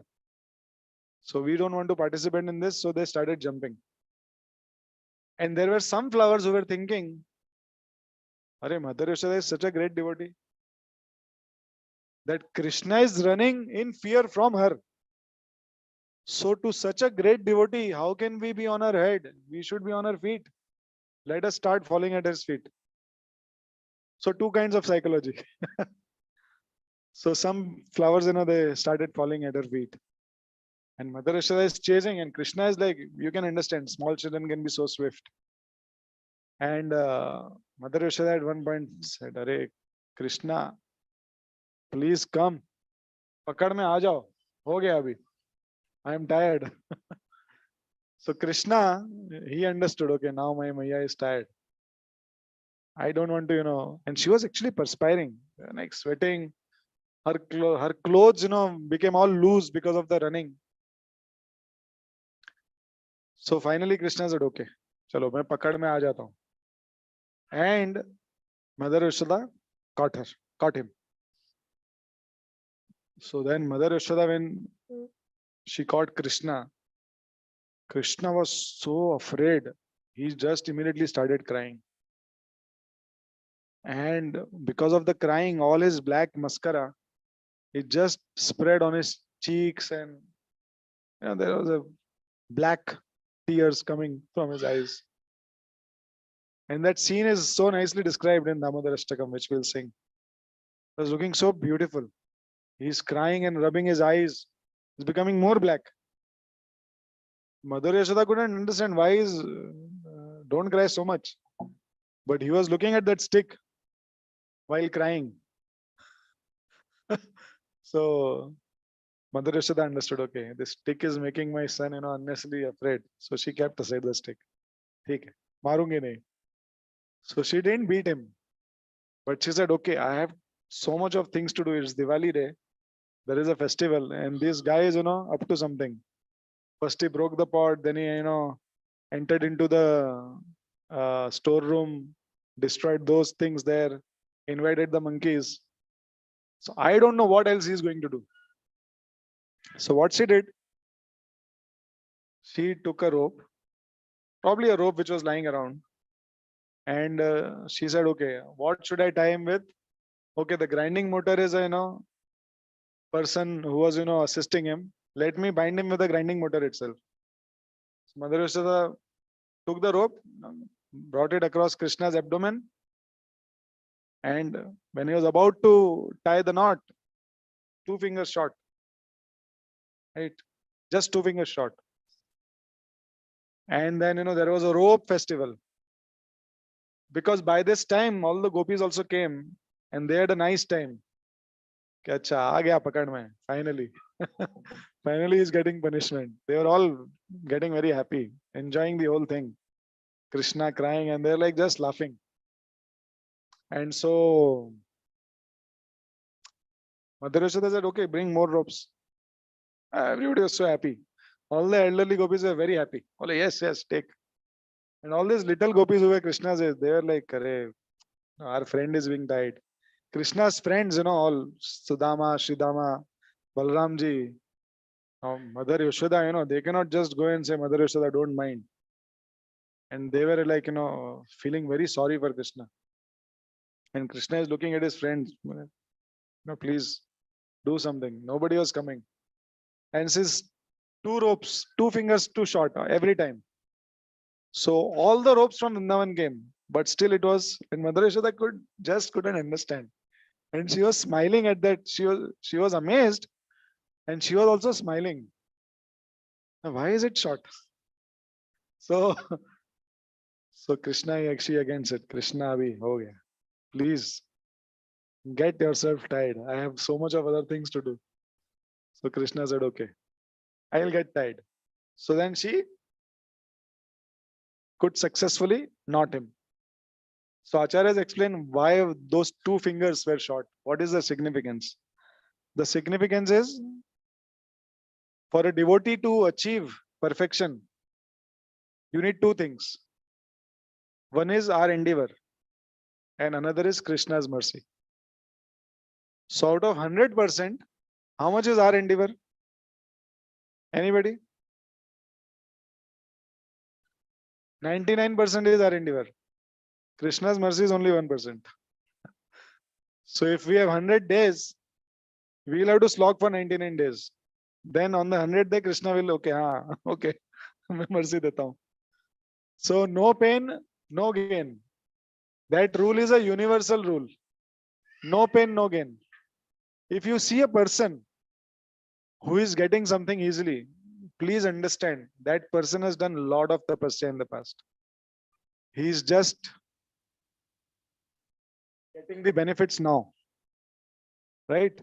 So we don't want to participate in this. So they started jumping. And there were some flowers who were thinking, Arey, Mother Yashoda is such a great devotee that Krishna is running in fear from her. So to such a great devotee, how can we be on her head? We should be on her feet. Let us start falling at his feet. So two kinds of psychology. So some flowers, they started falling at her feet. And Mother Yashoda is chasing, and Krishna is like, you can understand, small children can be so swift. And Mother Yashoda at one point said, Arey, Krishna, please come. Pakad mein aa jao. Ho gaya abhi. I am tired. So Krishna, he understood, okay, now my Maya is tired. I don't want to, and she was actually perspiring, like sweating. Her clothes, became all loose because of the running. So finally Krishna said, okay, chalo, main pakad mein aa jata hu. And Mother Yashoda caught him. So then Mother Yashoda, when she caught Krishna, Krishna was so afraid. He just immediately started crying. And because of the crying, all his black mascara It just spread on his cheeks, and there was a black tears coming from his eyes. And that scene is so nicely described in Damodar Ashtakam, which we'll sing. It was looking so beautiful. He's crying and rubbing his eyes. It's becoming more black. Mother Yashoda couldn't understand why is don't cry so much. But he was looking at that stick while crying. So Mother Yashoda understood, okay, this stick is making my son, unnecessarily afraid. So she kept aside the stick. ठीक है, मारूंगी नहीं. So she didn't beat him. But she said, okay, I have so much of things to do. It's Diwali day. There is a festival, and this guy is, up to something. First he broke the pot, then he, entered into the storeroom, destroyed those things there, invited the monkeys. So I don't know what else he's going to do. So what she did, she took a rope, probably a rope which was lying around, and she said, okay, what should I tie him with? Okay, the grinding motor is a, person who was, assisting him. Let me bind him with the grinding motor itself. So Mother Yashoda took the rope, brought it across Krishna's abdomen, and when he was about to tie the knot, 2 fingers short, right? Just 2 fingers short. And then, there was a rope festival. Because by this time, all the gopis also came, and they had a nice time. कि अच्छा आ गया पकड़ में, finally. Finally he's getting punishment. They were all getting very happy, enjoying the whole thing. Krishna crying, and they're like just laughing. And so Mother Yashoda said, okay, bring more ropes. Everybody was so happy. All the elderly gopis were very happy. All like, yes, yes, take. And all these little gopis who were Krishna's, they were like, our friend is being tied. Krishna's friends, all Sudama, Shridama, Balramji, Mother Yashoda, they cannot just go and say, Mother Yashoda, don't mind. And they were like, feeling very sorry for Krishna. And Krishna is looking at his friends, please do something. Nobody was coming. And since 2 ropes, 2 fingers too short every time. So all the ropes from Vrindavan came, but still it was, and Mother Yashoda couldn't understand. And she was smiling at that. She was amazed, and she was also smiling. Why is it short? So so Krishna actually again said, Krishna abhi ho gaya. Please get yourself tied. I have so much of other things to do. So Krishna said, okay, I'll get tied. So then she could successfully knot him. So Acharyas explain why those 2 fingers were short. What is the significance? The significance is, for a devotee to achieve perfection, you need 2 things. One is our endeavor, and another is Krishna's mercy. So out of 100%, how much is our endeavor? Anybody? 99% is our endeavor. Krishna's mercy is only 1%. So if we have 100 days, we will have to slog for 99 days. Then on the 100th day, Krishna will, okay, okay, mercy deta hu. So no pain, no gain. That rule is a universal rule. No pain, no gain. If you see a person who is getting something easily, please understand that person has done a lot of tapasya in the past. He is just getting the benefits now, right?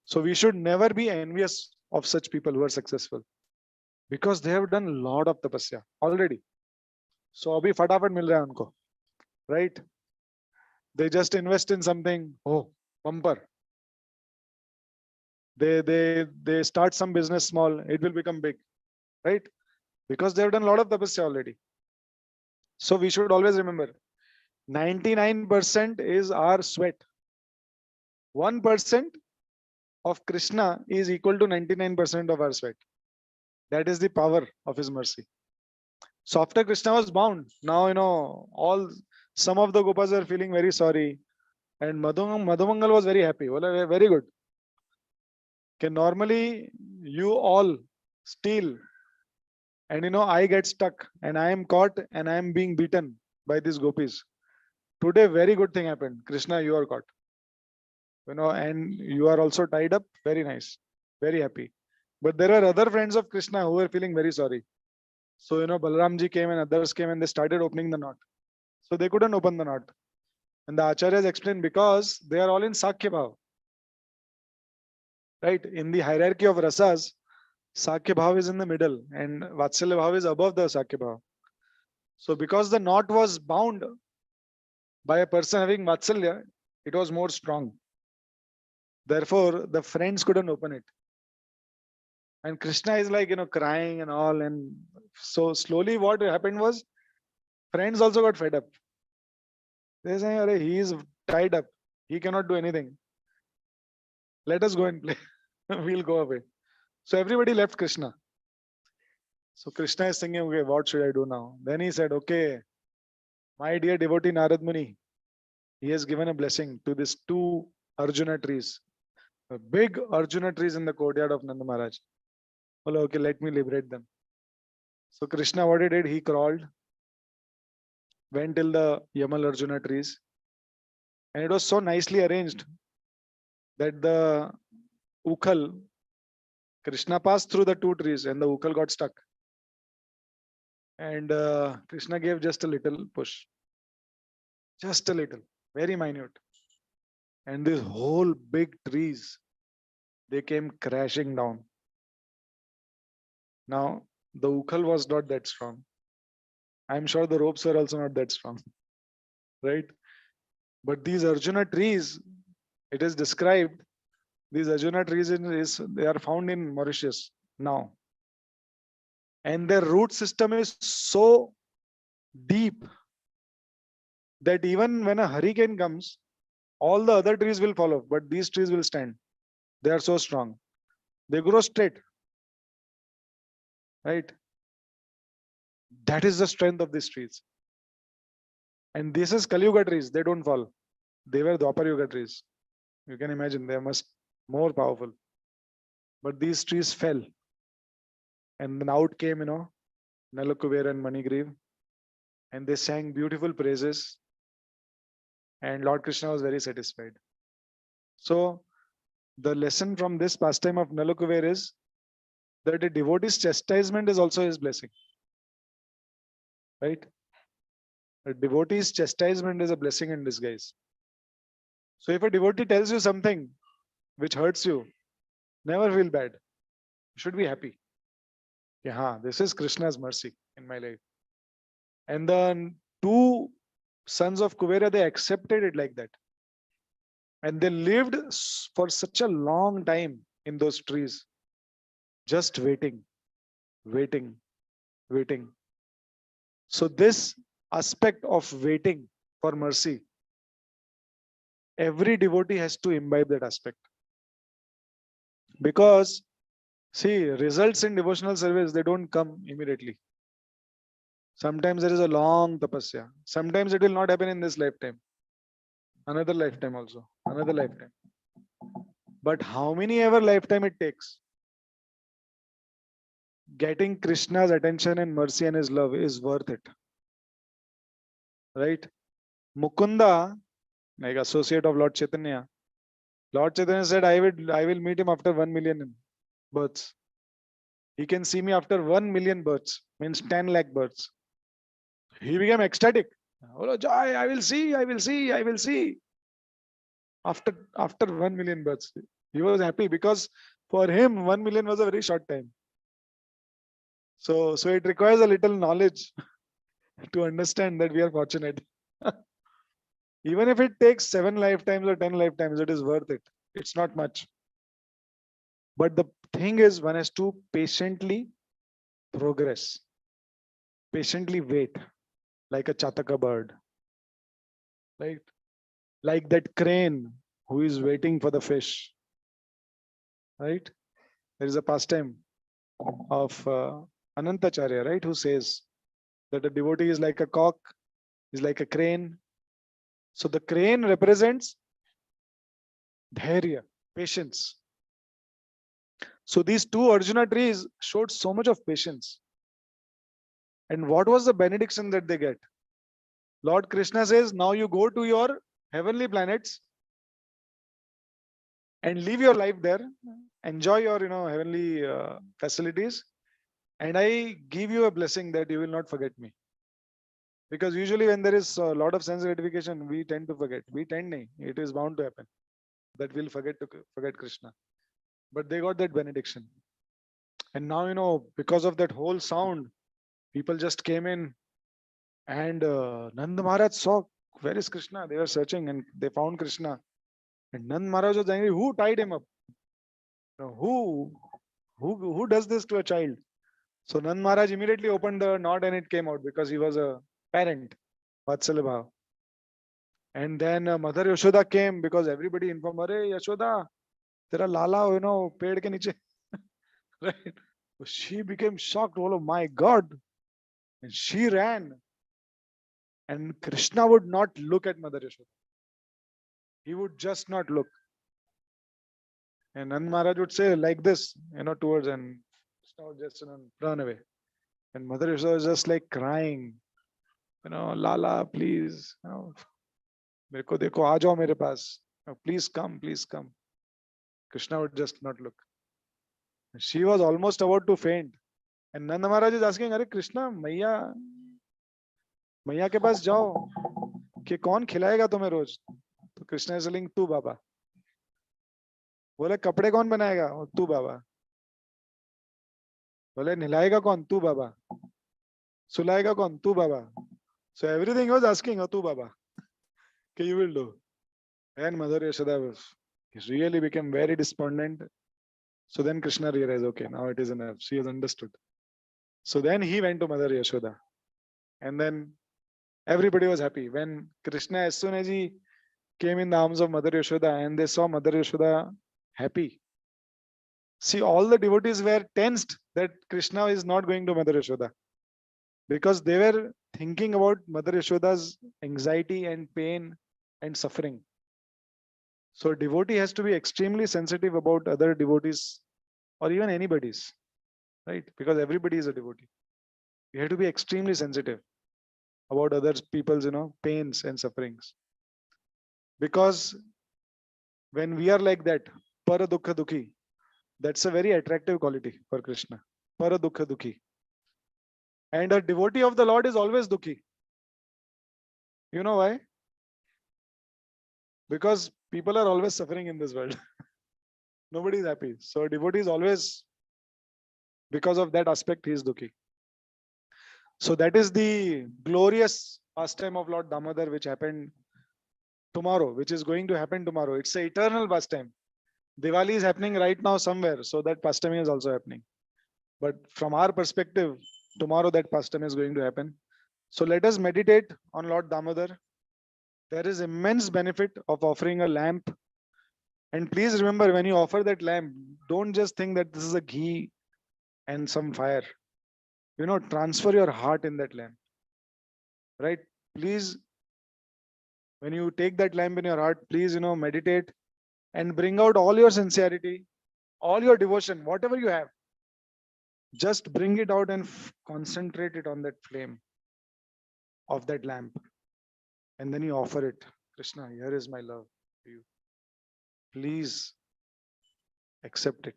So we should never be envious of such people who are successful, because they have done a lot of tapasya already. So abhi fatafat mil raha hai unko, right? They just invest in something, oh, bumper. They start some business small, it will become big, right? Because they have done a lot of tapasya already. So we should always remember, 99% is our sweat. 1% of Krishna is equal to 99% of our sweat. That is the power of his mercy. So after Krishna was bound, now some of the Gopas are feeling very sorry, and Madhumangal was very happy. Well, very good. Okay, normally you all steal, and I get stuck and I am caught and I am being beaten by these gopis. Today, very good thing happened. Krishna, you are caught. And you are also tied up. Very nice. Very happy. But there are other friends of Krishna who were feeling very sorry. So, Balaramji came and others came and they started opening the knot. So they couldn't open the knot. And the acharyas explained because they are all in Sakya Bhav. Right? In the hierarchy of rasas, Sakya Bhav is in the middle and Vatsalya Bhav is above the Sakya Bhav. So because the knot was bound by a person having Vatsalya, it was more strong. Therefore, the friends couldn't open it. And Krishna is like, crying and all. And so slowly what happened was friends also got fed up. They're saying, "Arey, he is tied up. He cannot do anything. Let us go and play. We'll go away." So everybody left Krishna. So Krishna is thinking, okay, what should I do now? Then he said, okay, my dear devotee Narad Muni, he has given a blessing to these two Arjuna trees, big Arjuna trees in the courtyard of Nanda Maharaj. Well, okay, let me liberate them. So Krishna, what he did, he crawled, went till the Yamal Arjuna trees, and it was so nicely arranged that the Ukhal, Krishna passed through the two trees and the Ukhal got stuck. And Krishna gave just a little push, just a little, very minute. And these whole big trees, they came crashing down. Now, the Ukhal was not that strong. I'm sure the ropes were also not that strong, right? But these Arjuna trees, it is described, these Arjuna trees they are found in Mauritius now. And their root system is so deep that even when a hurricane comes, all the other trees will fall off, but these trees will stand. They are so strong. They grow straight, right? That is the strength of these trees. And this is Kali Yuga trees. They don't fall. They were Dwapar Yuga trees. You can imagine they are much more powerful. But these trees fell. And then out came, Nalakuvera and Manigriv. And they sang beautiful praises. And Lord Krishna was very satisfied. So the lesson from this pastime of Nalakuvera is that a devotee's chastisement is also his blessing. Right? A devotee's chastisement is a blessing in disguise. So if a devotee tells you something which hurts you, never feel bad. You should be happy. Yeah, this is Krishna's mercy in my life. And the two sons of Kuvera, they accepted it like that. And they lived for such a long time in those trees, just waiting, waiting, waiting. So this aspect of waiting for mercy, every devotee has to imbibe that aspect. Because see, results in devotional service, they don't come immediately. Sometimes there is a long tapasya. Sometimes it will not happen in this lifetime. Another lifetime also. Another lifetime. But how many ever lifetime it takes, getting Krishna's attention and mercy and his love is worth it. Right? Mukunda, like associate of Lord Chaitanya, Lord Chaitanya said, I will meet him after 1 million births. He can see me after 1 million births, means 10 lakh births. He became ecstatic. Oh, joy, I will see, I will see, I will see. After 1 million births, he was happy because for him 1 million was a very short time. So it requires a little knowledge to understand that we are fortunate. Even if it takes 7 lifetimes or 10 lifetimes, it is worth it. It's not much. But the thing is, one has to patiently progress, patiently wait, like a chataka bird, right? Like that crane who is waiting for the fish, right? There is a pastime of Anantacharya, right? Who says that a devotee is like a cock, is like a crane. So the crane represents dhairya, patience. So these two Arjuna trees showed so much of patience. And what was the benediction that they get? Lord Krishna says, now you go to your heavenly planets and live your life there, enjoy your heavenly facilities, and I give you a blessing that you will not forget me. Because usually when there is a lot of sense gratification, we tend to forget. We tend nahi. It is bound to happen that we'll forget Krishna. But they got that benediction. And now, because of that whole sound, people just came in, and Nand Maharaj saw, where is Krishna? They were searching and they found Krishna. And Nand Maharaj was angry. Who tied him up? Who does this to a child? So Nand Maharaj immediately opened the knot and it came out because he was a parent. Vatsalya Bhav. And then Mother Yashoda came because everybody informed her, hey, Yashoda, tera lala, ped ke niche. Right? So she became shocked. Oh my God. And she ran. And Krishna would not look at Mother Yashoda. He would just not look. And Nand Maharaj would say like this, towards, and Krishna would just run away. And Mother Yashoda was just like crying, Lala, please, मेरे को देखो आ जाओ मेरे पास, please come, please come. Krishna would just not look. She was almost about to faint. And Nanda Maharaj is asking, अरे Krishna, मैया के पास जाओ कि कौन खिलाएगा तुम्हें रोज? तो Krishna is telling, तू बाबा. बोले कपड़े कौन बनाएगा? तू बाबा. बोले नहलाएगा कौन? तू बाबा. सुलाएगा कौन? तू बाबा. So everything he was asking, तू बाबा. Okay, you will do. And Mother Yashoda really became very despondent. So then Krishna realized, okay, now it is enough. She has understood. So then he went to Mother Yashoda. And then everybody was happy. When Krishna, as soon as he came in the arms of Mother Yashoda and they saw Mother Yashoda happy. See, all the devotees were tensed that Krishna is not going to Mother Yashoda. Because they were thinking about Mother Yashoda's anxiety and pain and suffering. So a devotee has to be extremely sensitive about other devotees or even anybody's, right? Because everybody is a devotee. You have to be extremely sensitive about other people's, pains and sufferings. Because when we are like that, para dukha dukhi, that's a very attractive quality for Krishna. Para dukha dukhi. And a devotee of the Lord is always dukhi. You know why? Because people are always suffering in this world. Nobody is happy. So a devotee is always, because of that aspect, he is dukhi. So that is the glorious pastime of Lord Damodar, which happened tomorrow, which is going to happen tomorrow. It's an eternal pastime. Diwali is happening right now somewhere, so that pastime is also happening. But from our perspective, tomorrow that pastime is going to happen. So let us meditate on Lord Damodar. There is immense benefit of offering a lamp. And please remember, when you offer that lamp, don't just think that this is a ghee and some fire. Transfer your heart in that lamp. Right? Please, when you take that lamp in your heart, please, meditate and bring out all your sincerity, all your devotion, whatever you have. Just bring it out and concentrate it on that flame of that lamp. And then you offer it. Krishna, here is my love to you. Please accept it.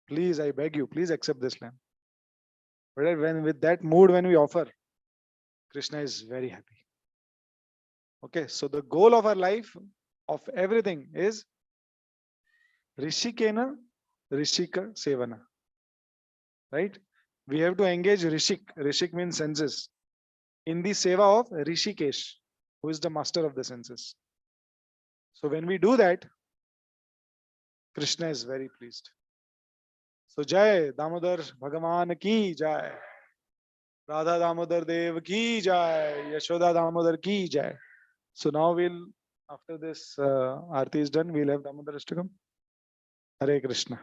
Please, I beg you, please accept this lamp. But when with that mood, when we offer, Krishna is very happy. Okay, so the goal of our life, of everything, is Rishikena, Rishika Sevana. Right? We have to engage Rishik. Rishik means senses. In the seva of Rishikesh, who is the master of the senses. So when we do that, Krishna is very pleased. So Jai Damodar Bhagavan ki Jai. Radha Damodar Dev ki Jai. Yashoda Damodar ki Jai. So now we'll, after this Aarti is done, we'll have Damodar Ashtakam. Hare Krishna.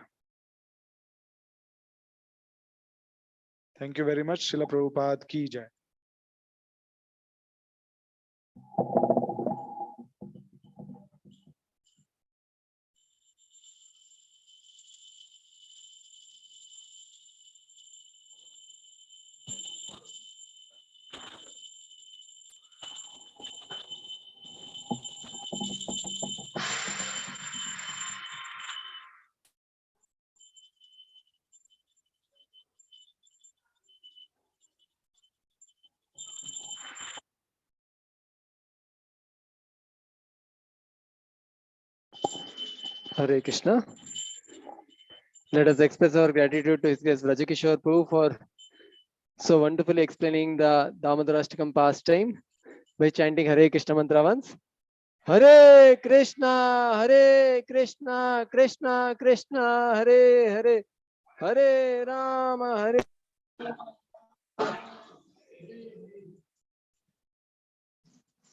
Thank you very much. Srila Prabhupada ki Jai. Hare Krishna. Let us express our gratitude to His Grace Vraja Kishore Prabhu for so wonderfully explaining the Damodarashtakam pastime by chanting Hare Krishna mantra once. Hare Krishna, Krishna Krishna, Hare Hare, Hare Rama, Hare.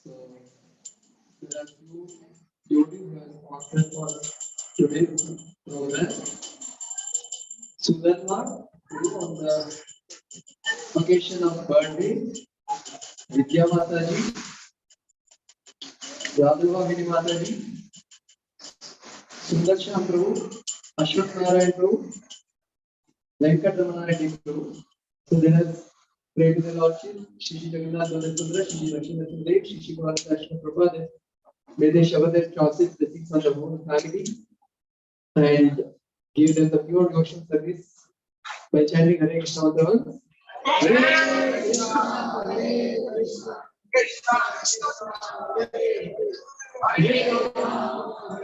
So there are few devotees who have sponsored for today's program. Sudatma, on the occasion of birthday, Vidya Mataji, Radhuva Vini Mataji, Sundarshan Prabhu, Ashwat Narayan Prabhu, Venkat Ramana Reddy Prabhu. So they have prayed to the Lordship, Shri Jagannath Balanchandra, Shri Lakshmi Dev, Shri Bhagavata Ashwat Prabhupada. May they shower their choices blessings on the whole family and give them the pure devotion service by chanting Hare Krishna mantra. Hare Krishna, Hare Krishna, Krishna Krishna, Hare Hare, Hare Rama.